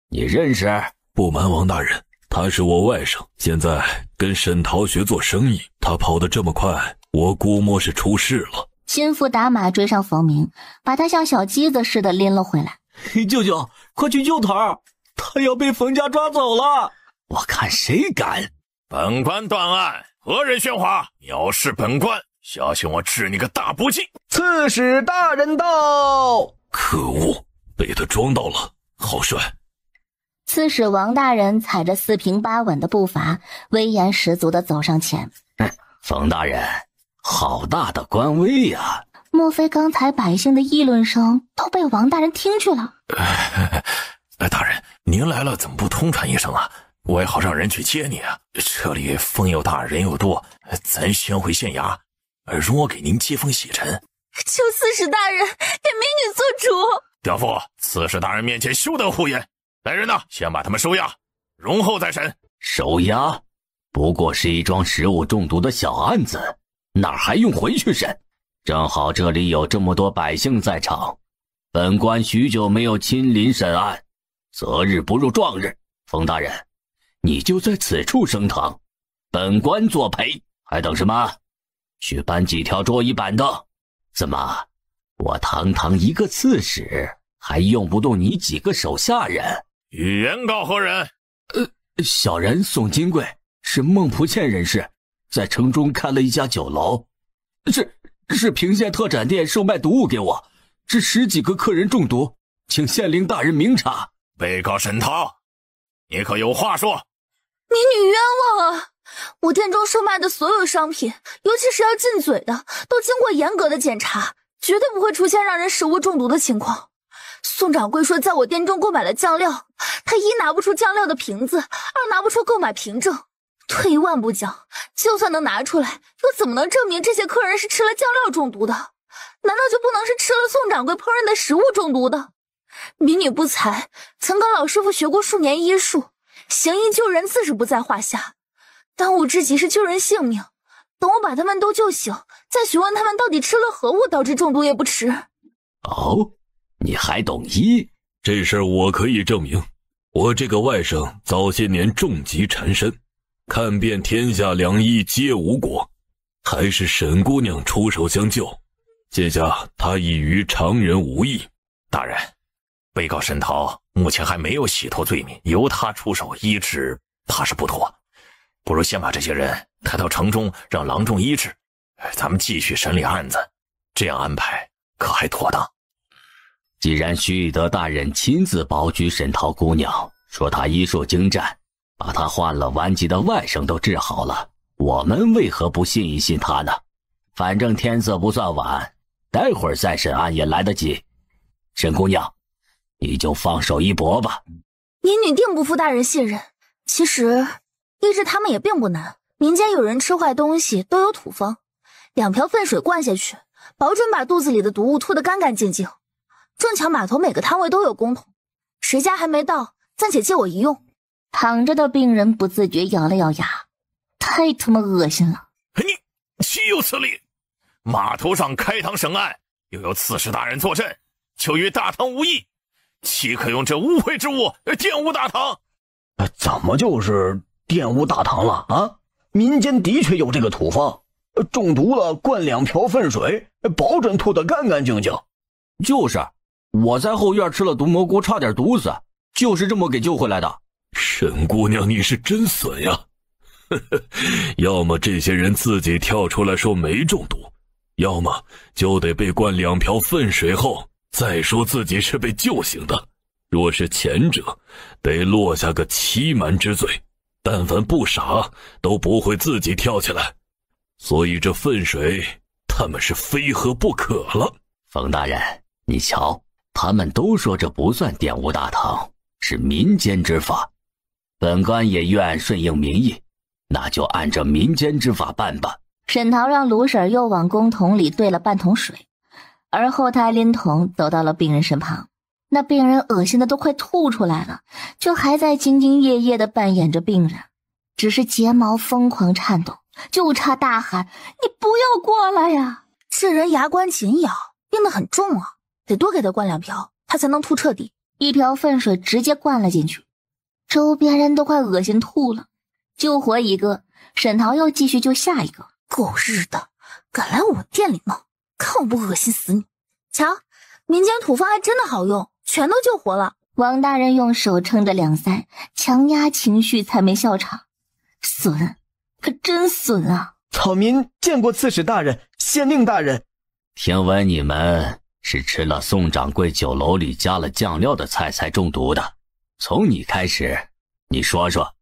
你认识？不瞒王大人，他是我外甥，现在跟沈桃学做生意，他跑得这么快，我估摸是出事了。心腹打马追上冯明，把他像小鸡子似的拎了回来。舅舅，快去救他，他要被冯家抓走了。我看谁敢！本官断案，何人喧哗？藐视本官，小心我治你个大不敬！刺史大人到！可恶，被他装到了，好帅！刺史王大人踩着4平8稳的步伐，威严十足地走上前。冯大人，好大的官威呀！莫非刚才百姓的议论声都被王大人听去了？大人，您来了怎么不通传一声啊？我也好让人去接你啊。这里风又大，人又多，咱先回县衙，容我给您接风洗尘。求刺史大人给民女做主。刁妇，刺史大人面前休得胡言。来人呐，先把他们收押，容后再审。收押？不过是一桩食物中毒的小案子，哪还用回去审？正好这里有这么多百姓在场，本官许久没有亲临审案，择日不如撞日。冯大人，你就在此处升堂，本官作陪，还等什么？去搬几条桌椅板凳。怎么，我堂堂一个刺史，还用不动你几个手下人？原告何人？小人宋金贵，是孟浦县人士，在城中开了一家酒楼，是平县特产店售卖毒物给我，致10几个客人中毒，请县令大人明察。被告沈涛，你可有话说？民女冤枉啊！我店中售卖的所有商品，尤其是要进嘴的，都经过严格的检查，绝对不会出现让人食物中毒的情况。宋掌柜说在我店中购买了酱料，他一拿不出酱料的瓶子，二拿不出购买凭证。退一万步讲，就算能拿出来，又怎么能证明这些客人是吃了酱料中毒的？难道就不能是吃了宋掌柜烹饪的食物中毒的？民女不才，曾跟老师傅学过数年医术，行医救人自是不在话下。当务之急是救人性命，等我把他们都救醒，再询问他们到底吃了何物导致中毒也不迟。哦，你还懂医？这事儿我可以证明，我这个外甥早些年重疾缠身，看遍天下良医皆无果，还是沈姑娘出手相救，现下他已与常人无异。大人，被告沈涛目前还没有洗脱罪名，由他出手医治怕是不妥，不如先把这些人抬到城中让郎中医治，咱们继续审理案子，这样安排可还妥当？既然徐以德大人亲自保举沈涛姑娘，说她医术精湛，把她患了顽疾的外甥都治好了，我们为何不信一信她呢？反正天色不算晚，待会儿再审案也来得及。沈姑娘，你就放手一搏吧。民女定不负大人信任。其实医治他们也并不难，民间有人吃坏东西都有土方，2瓢粪水灌下去，保准把肚子里的毒物吐得干干净净。正巧码头每个摊位都有公桶，谁家还没到，暂且借我一用。躺着的病人不自觉咬了咬牙，太他妈恶心了！你岂有此理！码头上开堂审案，又有刺史大人坐镇，就与大唐无异，岂可用这污秽之物玷污大唐？怎么就是玷污大唐了啊？民间的确有这个土方，中毒了灌2瓢粪水，保准吐得干干净净。就是，我在后院吃了毒蘑菇，差点毒死，就是这么给救回来的。沈姑娘，你是真损呀！要么这些人自己跳出来说没中毒，要么就得被灌2瓢粪水后再说自己是被救醒的。若是前者，得落下个欺瞒之罪，但凡不傻都不会自己跳起来。所以这粪水他们是非喝不可了。冯大人，你瞧，他们都说这不算玷污大唐，是民间之法，本官也愿顺应民意，那就按照民间之法办吧。沈桃让卢婶又往公桶里兑了半桶水，而后他拎桶走到了病人身旁。那病人恶心的都快吐出来了，却还在兢兢业业地扮演着病人。只是睫毛疯狂颤抖，就差大喊：“你不要过来呀！”这人牙关紧咬，病得很重啊，得多给他灌2瓢，他才能吐彻底。1瓢粪水直接灌了进去，周边人都快恶心吐了。救活一个，沈桃又继续救下一个。狗日的，敢来我店里闹，看我不恶心死你！瞧，民间土方还真的好用，全都救活了。王大人用手撑着两腮，强压情绪才没笑场。损，可真损啊！草民见过刺史大人、县令大人。听闻你们是吃了宋掌柜酒楼里加了酱料的菜才中毒的。从你开始，你说说，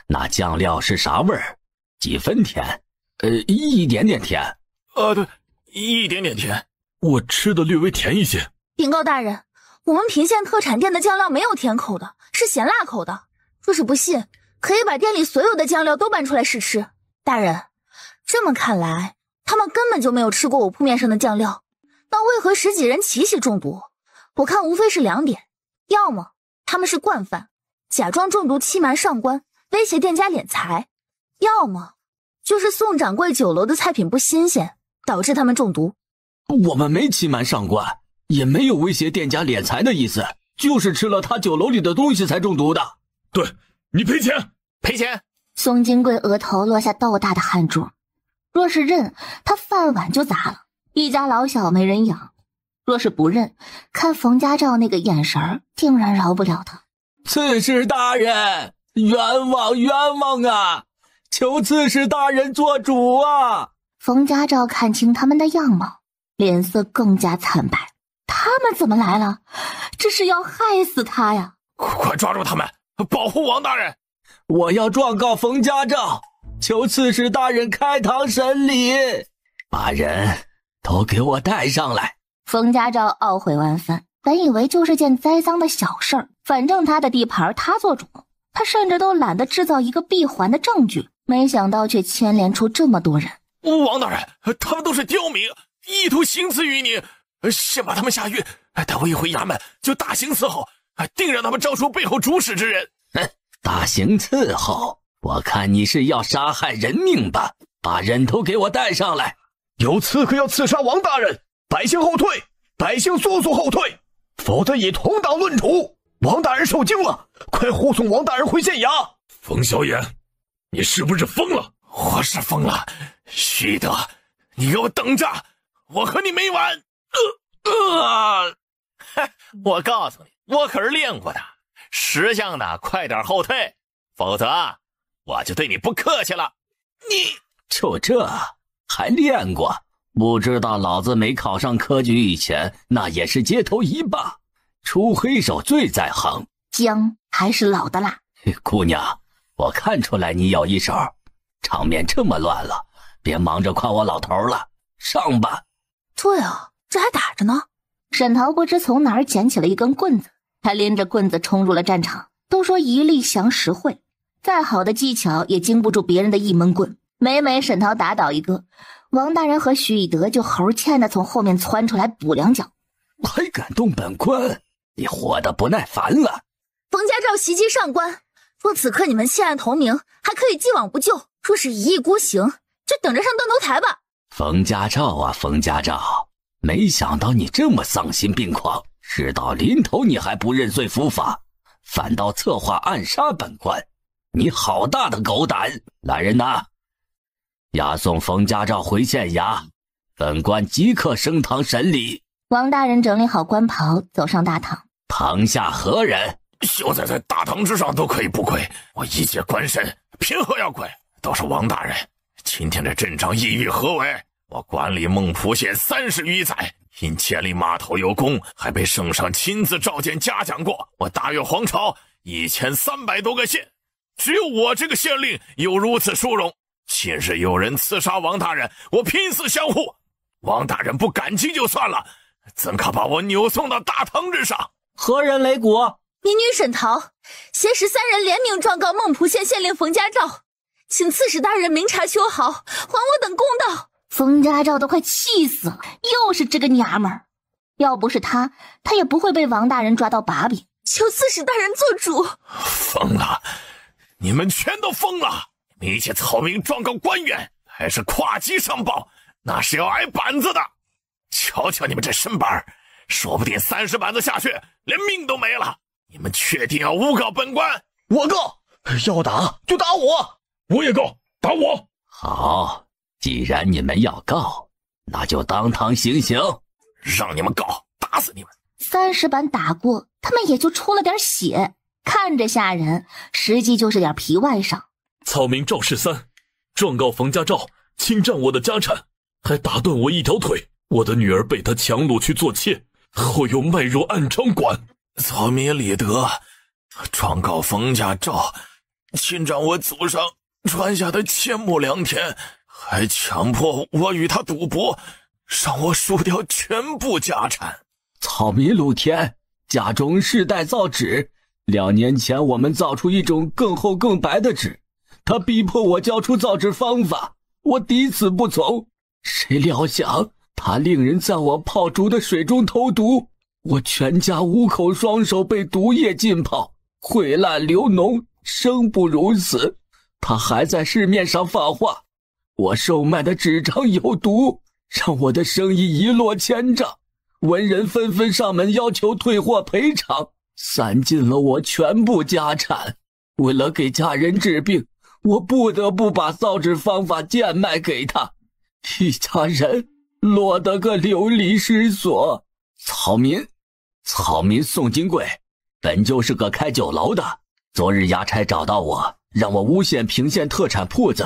那酱料是啥味儿？几分甜？一点点甜。对，一点点甜。我吃的略微甜一些。禀告大人，我们平县特产店的酱料没有甜口的，是咸辣口的。若是不信，可以把店里所有的酱料都搬出来试吃。大人，这么看来，他们根本就没有吃过我铺面上的酱料，那为何10几人齐中毒？我看无非是2点，要么他们是惯犯，假装中毒欺瞒上官，威胁店家敛财；要么就是宋掌柜酒楼的菜品不新鲜，导致他们中毒。我们没欺瞒上官，也没有威胁店家敛财的意思，就是吃了他酒楼里的东西才中毒的。对，你赔钱，赔钱！宋金贵额头落下豆大的汗珠，若是认，他饭碗就砸了，一家老小没人养；若是不认，看冯家照那个眼神，定然饶不了他。刺史大人，冤枉冤枉啊！求刺史大人做主啊！冯家照看清他们的样貌，脸色更加惨白。他们怎么来了？这是要害死他呀！快抓住他们，保护王大人！我要状告冯家照，求刺史大人开堂审理，把人都给我带上来。冯家照懊悔万分，本以为就是件栽赃的小事儿，反正他的地盘他做主，他甚至都懒得制造一个闭环的证据，没想到却牵连出这么多人。王大人，他们都是刁民，意图行刺于你，先把他们下狱，待我一回衙门就大刑伺候，定让他们招出背后主使之人。大刑伺候？我看你是要杀害人命吧！把人头给我带上来！有刺客要刺杀王大人，百姓后退，百姓速速后退，否则以同党论处。王大人受惊了，快护送王大人回县衙。冯小眼，你是不是疯了？我是疯了，徐德，你给我等着，我和你没完！我告诉你，我可是练过的，识相的快点后退，否则我就对你不客气了。你就这还练过？不知道老子没考上科举以前，那也是街头一霸，出黑手最在行，姜还是老的辣。姑娘，我看出来你有一手，场面这么乱了，别忙着夸我老头了，上吧。对啊，这还打着呢。沈桃不知从哪儿捡起了一根棍子，他拎着棍子冲入了战场。都说一力降10会，再好的技巧也经不住别人的一闷棍。每沈桃打倒一个，王大人和徐以德就猴欠的从后面窜出来补2脚。还敢动本官？你活得不耐烦了。冯家照袭击上官，若此刻你们弃暗投明，还可以既往不咎；若是一意孤行，就等着上断头台吧。冯家照啊，冯家照，没想到你这么丧心病狂，事到临头你还不认罪伏法，反倒策划暗杀本官，你好大的狗胆！来人呐，押送冯家照回县衙，本官即刻升堂审理。王大人整理好官袍，走上大堂。堂下何人？秀才在大堂之上都可以不跪，我一介官绅凭何要跪？都是王大人，今天这阵仗意欲何为？我管理孟浦县30余载，因建立码头有功，还被圣上亲自召见嘉奖过。我大越皇朝1300多个县，只有我这个县令有如此殊荣。近日有人刺杀王大人，我拼死相护。王大人不感激就算了，怎可把我扭送到大堂之上？何人擂鼓？民女沈桃携13人联名状告孟浦县县令冯家照，请刺史大人明察秋毫，还我等公道。冯家照都快气死了，又是这个娘们儿，要不是他也不会被王大人抓到把柄。求刺史大人做主。疯了，你们全都疯了！你去草民状告官员，还是跨级上报，那是要挨板子的。瞧瞧你们这身板，说不定30板子下去，连命都没了。你们确定要诬告本官？我告，要打就打我。我也告，打我。好，既然你们要告，那就当堂行刑，让你们告，打死你们。30板打过，他们也就出了点血，看着吓人，实际就是点皮外伤。草民赵世三状告冯家赵侵占我的家产，还打断我一条腿，我的女儿被他强掳去做妾，后又卖入暗娼馆。草民李德状告冯家赵侵占我祖上传下的千亩良田，还强迫我与他赌博，让我输掉全部家产。草民陆天家中世代造纸，2年前我们造出一种更厚更白的纸，他逼迫我交出造纸方法，我抵死不从。谁料想他令人在我泡煮的水中投毒，我全家5口双手被毒液浸泡，溃烂流脓，生不如死。他还在市面上放话，我售卖的纸张有毒，让我的生意一落千丈。文人纷纷上门要求退货赔偿，散尽了我全部家产。为了给家人治病，我不得不把造纸方法贱卖给他，一家人落得个流离失所。草民宋金贵本就是个开酒楼的，昨日衙差找到我，让我诬陷平县特产铺子，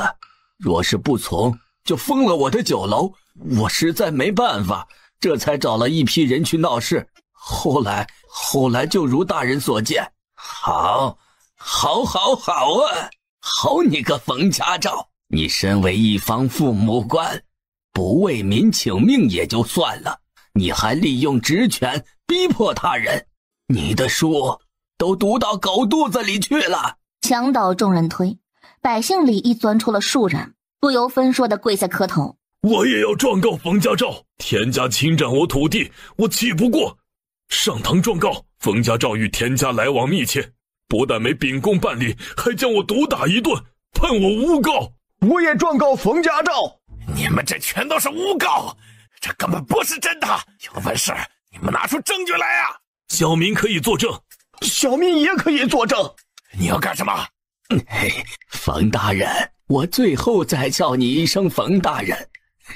若是不从就封了我的酒楼。我实在没办法，这才找了一批人去闹事。后来就如大人所见。好啊，好你个冯家赵，你身为一方父母官，不为民请命也就算了，你还利用职权逼迫他人，你的书都读到狗肚子里去了。墙倒众人推，百姓里一钻出了数人，不由分说的跪下磕头。我也要状告冯家赵，田家侵占我土地，我气不过，上堂状告冯家赵与田家来往密切，不但没秉公办理，还将我毒打一顿，判我诬告。我也状告冯家赵。你们这全都是诬告，这根本不是真的。有本事你们拿出证据来啊！小民可以作证。小民也可以作证。你要干什么？冯大人，我最后再叫你一声冯大人，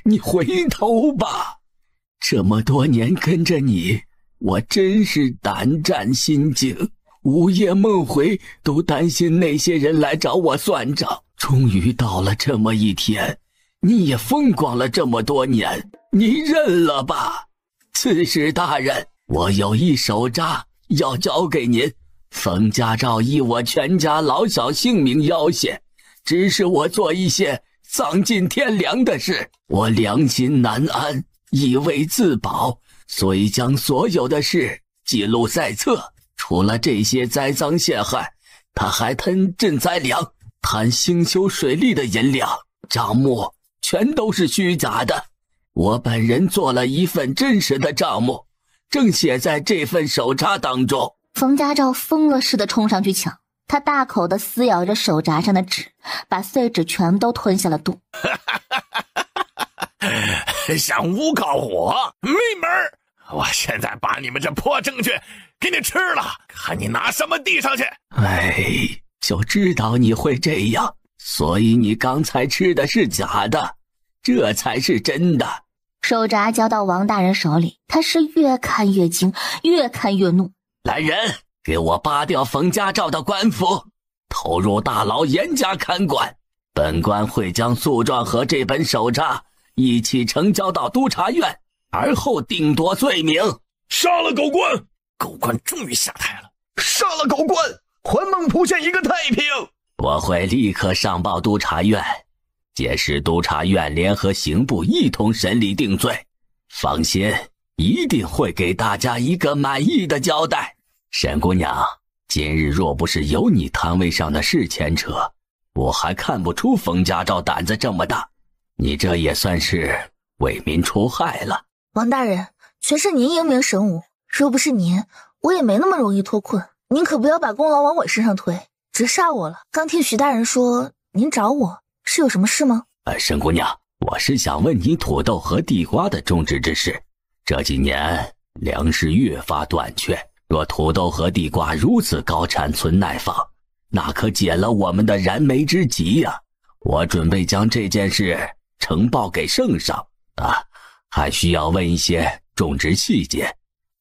你回头吧。这么多年跟着你，我真是胆战心惊，午夜梦回，都担心那些人来找我算账。终于到了这么一天，你也风光了这么多年，你认了吧。刺史大人，我有一手札要交给您，冯家赵以我全家老小性命要挟，指使我做一些丧尽天良的事，我良心难安，以为自保，所以将所有的事记录在册。除了这些栽赃陷害，他还吞赈灾粮，贪兴修水利的银两，账目全都是虚假的。我本人做了一份真实的账目，正写在这份手札当中。冯家赵疯了似的冲上去抢，他大口的撕咬着手札上的纸，把碎纸全都吞下了肚。想诬告我，没门儿！我现在把你们这破证据给你吃了，看你拿什么递上去。就知道你会这样，所以你刚才吃的是假的，这才是真的。手札交到王大人手里，他是越看越惊，越看越怒。来人，给我扒掉冯家赵的官服，投入大牢严加看管。本官会将诉状和这本手札一起呈交到督察院，而后定夺罪名。杀了狗官！狗官终于下台了。杀了狗官，还孟浦县一个太平。我会立刻上报督察院，届时督察院联合刑部一同审理定罪。放心，一定会给大家一个满意的交代。沈姑娘，今日若不是有你摊位上的事牵扯，我还看不出冯家赵胆子这么大。你这也算是为民除害了。王大人，全是您英明神武，若不是您，我也没那么容易脱困。您可不要把功劳往我身上推，直杀我了。刚听徐大人说您找我是有什么事吗？沈姑娘，我是想问你土豆和地瓜的种植之事。这几年粮食越发短缺，若土豆和地瓜如此高产存耐放，那可解了我们的燃眉之急呀！我准备将这件事呈报给圣上啊，还需要问一些种植细节。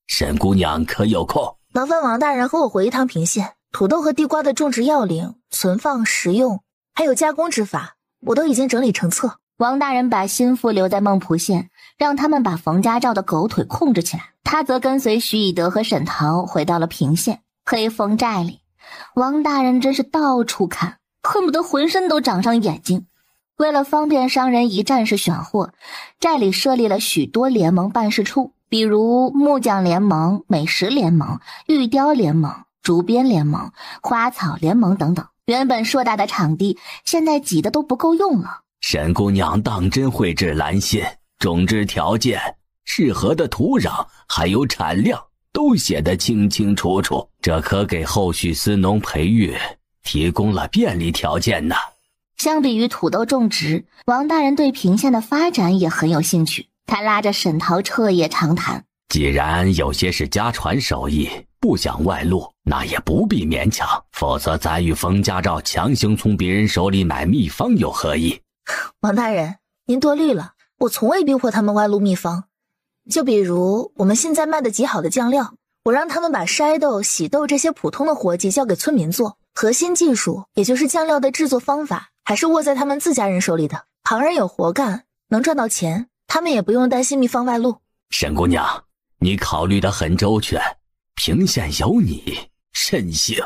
沈姑娘可有空？麻烦王大人和我回一趟平县，土豆和地瓜的种植要领、存放、食用，还有加工之法，我都已经整理成册。王大人把心腹留在孟浦县，让他们把冯家照的狗腿控制起来。他则跟随徐以德和沈桃回到了平县黑风寨里。王大人真是到处看，恨不得浑身都长上眼睛。为了方便商人一站式选货，寨里设立了许多联盟办事处，比如木匠联盟、美食联盟、玉雕联盟、竹编联盟、花草联盟等等。原本硕大的场地，现在挤得都不够用了。沈姑娘当真绘制兰心，种植条件、适合的土壤还有产量都写得清清楚楚，这可给后续丝农培育提供了便利条件呢。相比于土豆种植，王大人对平县的发展也很有兴趣。他拉着沈桃彻夜长谈。既然有些是家传手艺，不想外露，那也不必勉强，否则咱与冯家照强行从别人手里买秘方有何意？王大人，您多虑了，我从未逼迫他们外露秘方。就比如我们现在卖的极好的酱料，我让他们把筛豆、洗豆这些普通的活计交给村民做，核心技术，也就是酱料的制作方法，还是握在他们自家人手里的。旁人有活干，能赚到钱，他们也不用担心秘方外露。沈姑娘，你考虑得很周全，平县有你，慎行。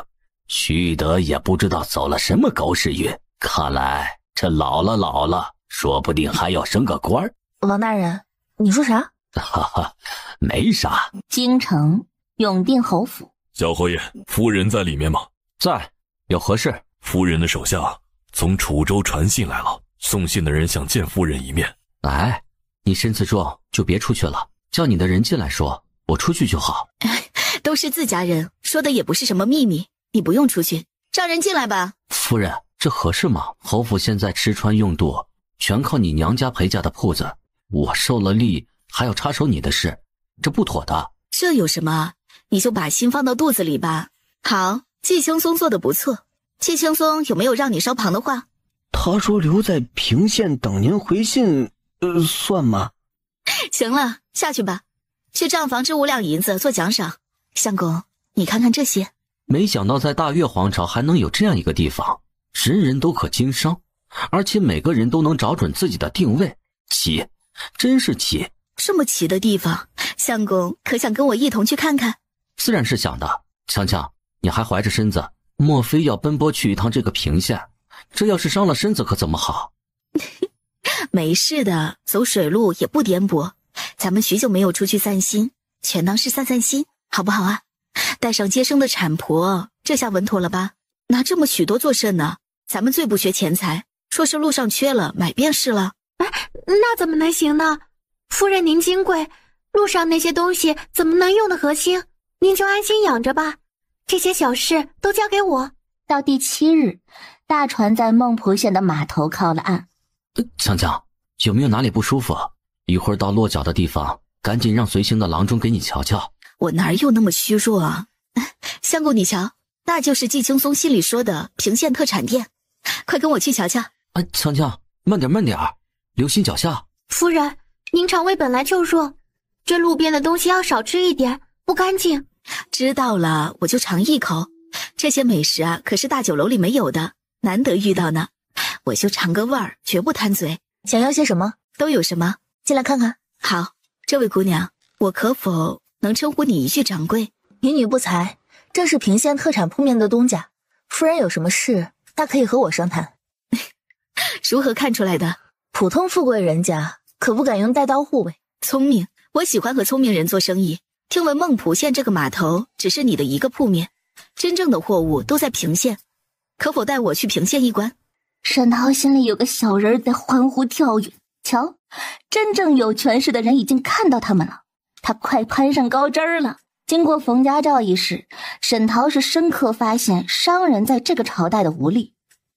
徐德也不知道走了什么狗屎运，看来这老了，说不定还要升个官。王大人，你说啥？哈哈，没啥。京城永定侯府，小侯爷，夫人在里面吗？在，有何事？夫人的手下从楚州传信来了，送信的人想见夫人一面。哎，你身子重就别出去了，叫你的人进来说，我出去就好。都是自家人，说的也不是什么秘密，你不用出去，让人进来吧。夫人，这合适吗？侯府现在吃穿用度全靠你娘家陪嫁的铺子，我受了力还要插手你的事，这不妥的。这有什么？你就把心放到肚子里吧。好，季青松做的不错。季青松有没有让你捎旁的话？他说留在平县等您回信，算吗？行了，下去吧，去账房支5两银子做奖赏。相公，你看看这些。没想到在大越皇朝还能有这样一个地方，人人都可经商，而且每个人都能找准自己的定位，奇，真是奇。这么奇的地方，相公可想跟我一同去看看？自然是想的。强强，你还怀着身子，莫非要奔波去一趟这个平县？这要是伤了身子可怎么好？没事的，走水路也不颠簸。咱们许久没有出去散心，全当是散散心，好不好啊？带上接生的产婆，这下稳妥了吧？拿这么许多做甚呢？咱们最不缺钱财，说是路上缺了，买便是了。那怎么能行呢？夫人您金贵，路上那些东西怎么能用得合心？您就安心养着吧，这些小事都交给我。到第7日，大船在孟浦县的码头靠了岸。强强，有没有哪里不舒服？一会儿到落脚的地方，赶紧让随行的郎中给你瞧瞧。我哪有那么虚弱啊？相公你瞧，那就是季青松信里说的平县特产店，快跟我去瞧瞧。强强，慢点，留心脚下。夫人，您肠胃本来就弱，这路边的东西要少吃一点，不干净。知道了，我就尝一口。这些美食啊，可是大酒楼里没有的，难得遇到呢。我就尝个味儿，绝不贪嘴。想要些什么？都有什么？进来看看。好，这位姑娘，我可否能称呼你一句掌柜？女女不才，正是平县特产铺面的东家。夫人有什么事，大可以和我商谈。如何看出来的？普通富贵人家可不敢用带刀护卫。聪明，我喜欢和聪明人做生意。听闻孟浦县这个码头只是你的一个铺面，真正的货物都在平县，可否带我去平县一观？沈桃心里有个小人在欢呼跳跃，瞧，真正有权势的人已经看到他们了，他快攀上高枝儿了。经过冯家照一事，沈桃是深刻发现商人在这个朝代的无力，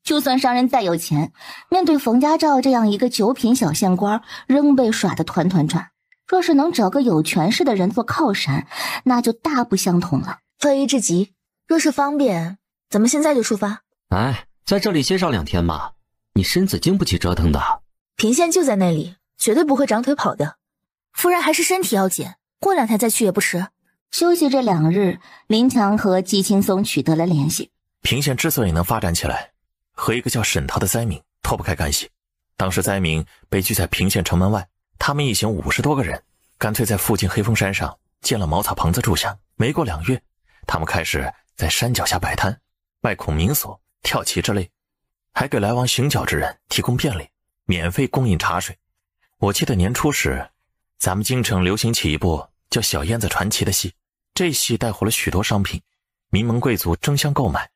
就算商人再有钱，面对冯家照这样一个九品小县官，仍被耍得团团转。若是能找个有权势的人做靠山，那就大不相同了。非议之极，若是方便，咱们现在就出发。哎，在这里歇上2天吧，你身子经不起折腾的。平县就在那里，绝对不会长腿跑的。夫人还是身体要紧，过2天再去也不迟。休息这2日，林强和季青松取得了联系。平县之所以能发展起来，和一个叫沈涛的灾民脱不开干系。当时灾民被拘在平县城门外，他们一行50多个人，干脆在附近黑风山上建了茅草棚子住下。没过2月，他们开始在山脚下摆摊，卖孔明锁、跳棋之类，还给来往行脚之人提供便利，免费供应茶水。我记得年初时，咱们京城流行起一部叫《小燕子传奇》的戏，这戏带火了许多商品，名门贵族争相购买。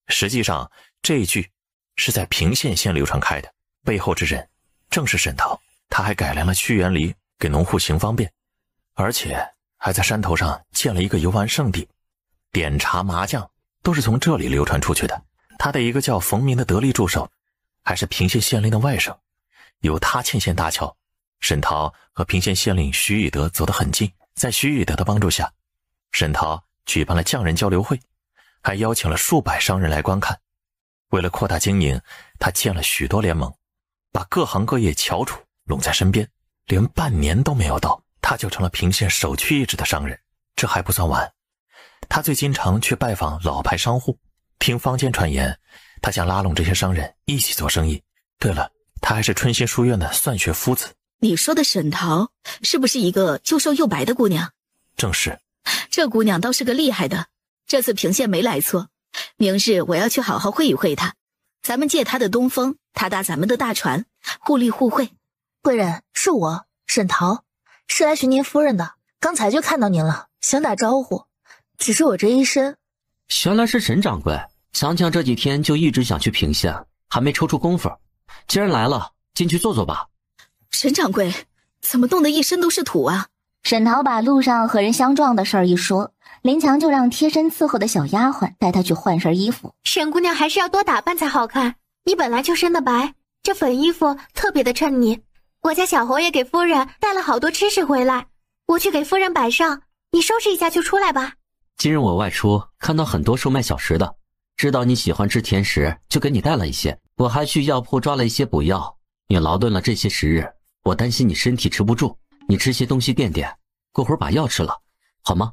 实际上这一剧是在平县先流传开的，背后之人正是沈涛。他还改良了屈原离，给农户行方便，而且还在山头上建了一个游玩胜地，点茶麻将都是从这里流传出去的。他的一个叫冯明的得力助手，还是平县县令的外甥，由他牵线搭桥，沈涛和平县县令徐以德走得很近。在徐以德的帮助下，沈涛举办了匠人交流会，还邀请了数百商人来观看。为了扩大经营，他建了许多联盟，把各行各业翘楚拢在身边，连半年都没有到，他就成了平县首屈一指的商人。这还不算完，他最经常去拜访老牌商户，听坊间传言，他想拉拢这些商人一起做生意。对了，他还是春心书院的算学夫子。你说的沈桃是不是一个又瘦又白的姑娘？正是。这姑娘倒是个厉害的，这次平县没来错，明日我要去好好会一会她。咱们借她的东风，她搭咱们的大船，互利互惠。贵人，是我沈桃，是来寻您夫人的，刚才就看到您了，想打招呼，只是我这一身。原来是沈掌柜，强强这几天就一直想去平县，还没抽出功夫。既然来了，进去坐坐吧。沈掌柜，怎么弄得一身都是土啊？沈桃把路上和人相撞的事儿一说，林强就让贴身伺候的小丫鬟带她去换身衣服。沈姑娘还是要多打扮才好看，你本来就身的白，这粉衣服特别的衬你。我家小侯爷给夫人带了好多吃食回来，我去给夫人摆上，你收拾一下就出来吧。今日我外出看到很多售卖小食的，知道你喜欢吃甜食，就给你带了一些。我还去药铺抓了一些补药，你劳顿了这些时日，我担心你身体吃不住，你吃些东西垫垫，过会儿把药吃了，好吗？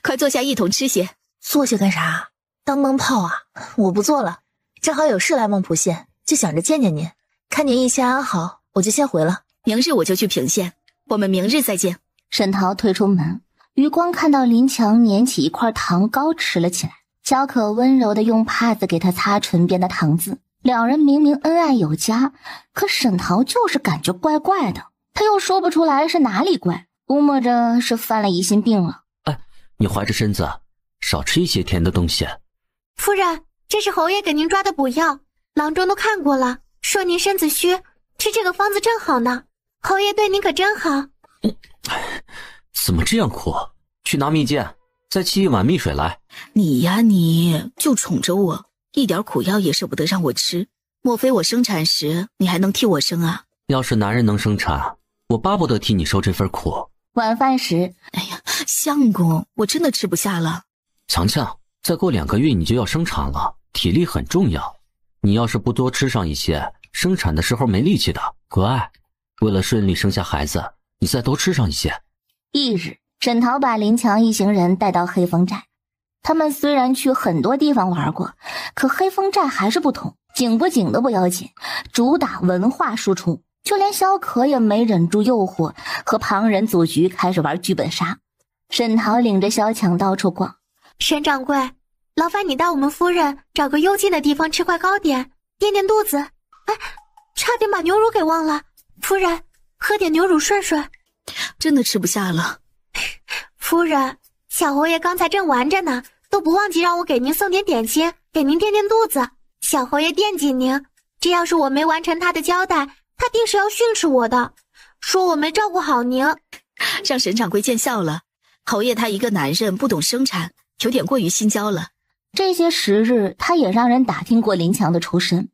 快坐下一同吃些。坐下干啥？当灯泡啊？我不坐了，正好有事来孟浦县，就想着见见您，看您一切安好，我就先回了。明日我就去平县，我们明日再见。沈桃退出门，余光看到林强捻起一块糖糕吃了起来，小可温柔地用帕子给他擦唇边的糖渍。两人明明恩爱有加，可沈桃就是感觉怪怪的，他又说不出来是哪里怪，估摸着是犯了疑心病了。哎，你怀着身子，少吃一些甜的东西。夫人，这是侯爷给您抓的补药，郎中都看过了，说您身子虚，吃这个方子正好呢。侯爷对您可真好。怎么这样苦？去拿蜜饯，再沏一碗蜜水来。你呀，你就宠着我，一点苦药也舍不得让我吃。莫非我生产时你还能替我生啊？要是男人能生产，我巴不得替你受这份苦。晚饭时，哎呀，相公，我真的吃不下了。强强，再过2个月你就要生产了，体力很重要。你要是不多吃上一些，生产的时候没力气的。乖，为了顺利生下孩子，你再多吃上一些。翌日，沈桃把林强一行人带到黑风寨。他们虽然去很多地方玩过，可黑风寨还是不同，景不景的不要紧，主打文化输出。就连萧可也没忍住诱惑，和旁人组局开始玩剧本杀。沈桃领着萧强到处逛。沈掌柜，劳烦你带我们夫人找个幽静的地方吃块糕点，垫垫肚子。哎，差点把牛乳给忘了，夫人喝点牛乳顺顺。真的吃不下了。夫人，小侯爷刚才正玩着呢，都不忘记让我给您送点点心，给您垫垫肚子。小侯爷惦记您，这要是我没完成他的交代，他定是要训斥我的，说我没照顾好您。让沈掌柜见笑了，侯爷他一个男人不懂生产，有点过于心焦了。这些时日，他也让人打听过林强的出身，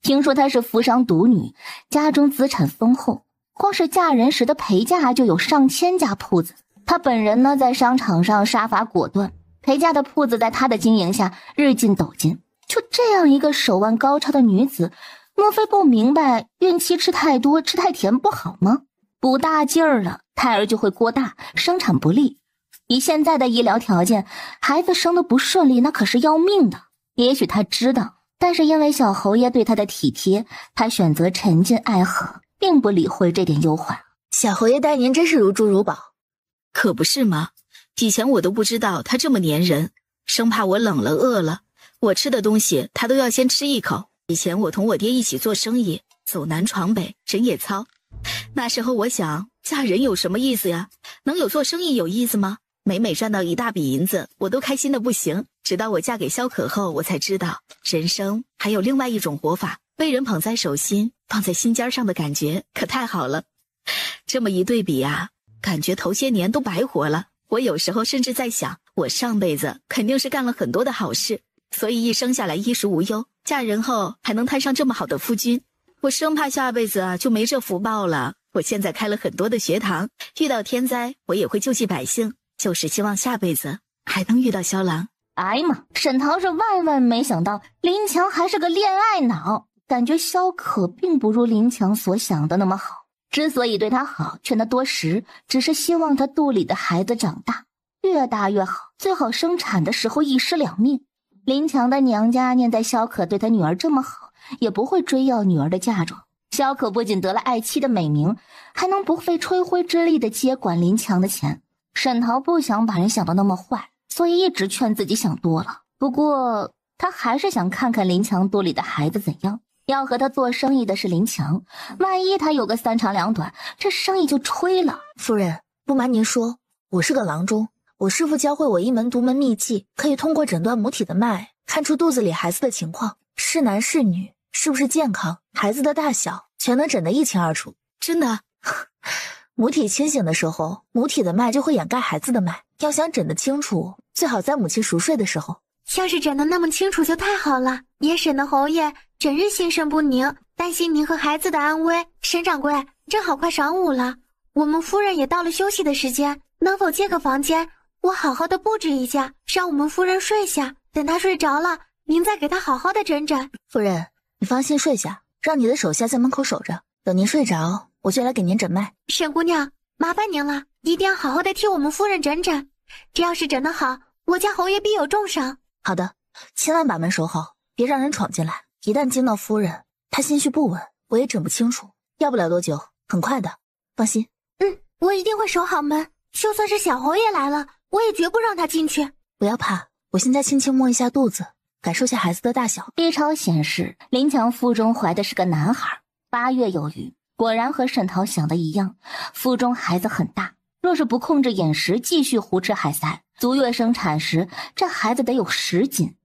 听说她是富商独女，家中资产丰厚，光是嫁人时的陪嫁就有上千家铺子。她本人呢，在商场上杀伐果断，陪嫁的铺子在她的经营下日进斗金。就这样一个手腕高超的女子，莫非不明白孕期吃太多吃太甜不好吗？补大劲儿了，胎儿就会过大，生产不利。以现在的医疗条件，孩子生得不顺利那可是要命的。也许他知道，但是因为小侯爷对他的体贴，他选择沉浸爱河，并不理会这点忧患。小侯爷待您真是如珠如宝。可不是吗？以前我都不知道他这么粘人，生怕我冷了饿了，我吃的东西他都要先吃一口。以前我同我爹一起做生意，走南闯北，人也糙。那时候我想，嫁人有什么意思呀？能有做生意有意思吗？每赚到一大笔银子，我都开心的不行。直到我嫁给萧可后，我才知道人生还有另外一种活法，被人捧在手心，放在心尖上的感觉可太好了。这么一对比啊，感觉头些年都白活了。我有时候甚至在想，我上辈子肯定是干了很多的好事，所以一生下来衣食无忧，嫁人后还能摊上这么好的夫君。我生怕下辈子啊就没这福报了。我现在开了很多的学堂，遇到天灾我也会救济百姓，就是希望下辈子还能遇到萧郎。哎呀妈，沈桃是万万没想到林强还是个恋爱脑，感觉萧可并不如林强所想的那么好。之所以对他好，劝他多食，只是希望他肚里的孩子长大，越大越好，最好生产的时候一尸两命。林强的娘家念在萧可对他女儿这么好，也不会追要女儿的嫁妆。萧可不仅得了爱妻的美名，还能不费吹灰之力的接管林强的钱。沈桃不想把人想得那么坏，所以一直劝自己想多了。不过他还是想看看林强肚里的孩子怎样。要和他做生意的是林强，万一他有个三长两短，这生意就吹了。夫人，不瞒您说，我是个郎中，我师父教会我一门独门秘技，可以通过诊断母体的脉，看出肚子里孩子的情况，是男是女，是不是健康，孩子的大小，全能诊得一清二楚。真的？母体清醒的时候，母体的脉就会掩盖孩子的脉，要想诊得清楚，最好在母亲熟睡的时候。要是诊得那么清楚就太好了，也省得侯爷整日心神不宁，担心您和孩子的安危。沈掌柜，正好快晌午了，我们夫人也到了休息的时间，能否借个房间，我好好的布置一下，让我们夫人睡下，等她睡着了，您再给她好好的诊诊。夫人，你放心睡下，让你的手下在门口守着，等您睡着，我就来给您诊脉。沈姑娘，麻烦您了，一定要好好的替我们夫人诊诊，这要是诊得好，我家侯爷必有重赏。好的，千万把门守好，别让人闯进来，一旦惊到夫人，她心绪不稳，我也诊不清楚。要不了多久，很快的，放心。我一定会守好门，就算是小侯爷来了，我也绝不让他进去。不要怕，我现在轻轻摸一下肚子，感受下孩子的大小。 B 超显示林强腹中怀的是个男孩，8月有余。果然和沈桃想的一样，腹中孩子很大，若是不控制饮食，继续胡吃海塞，足月生产时这孩子得有10斤。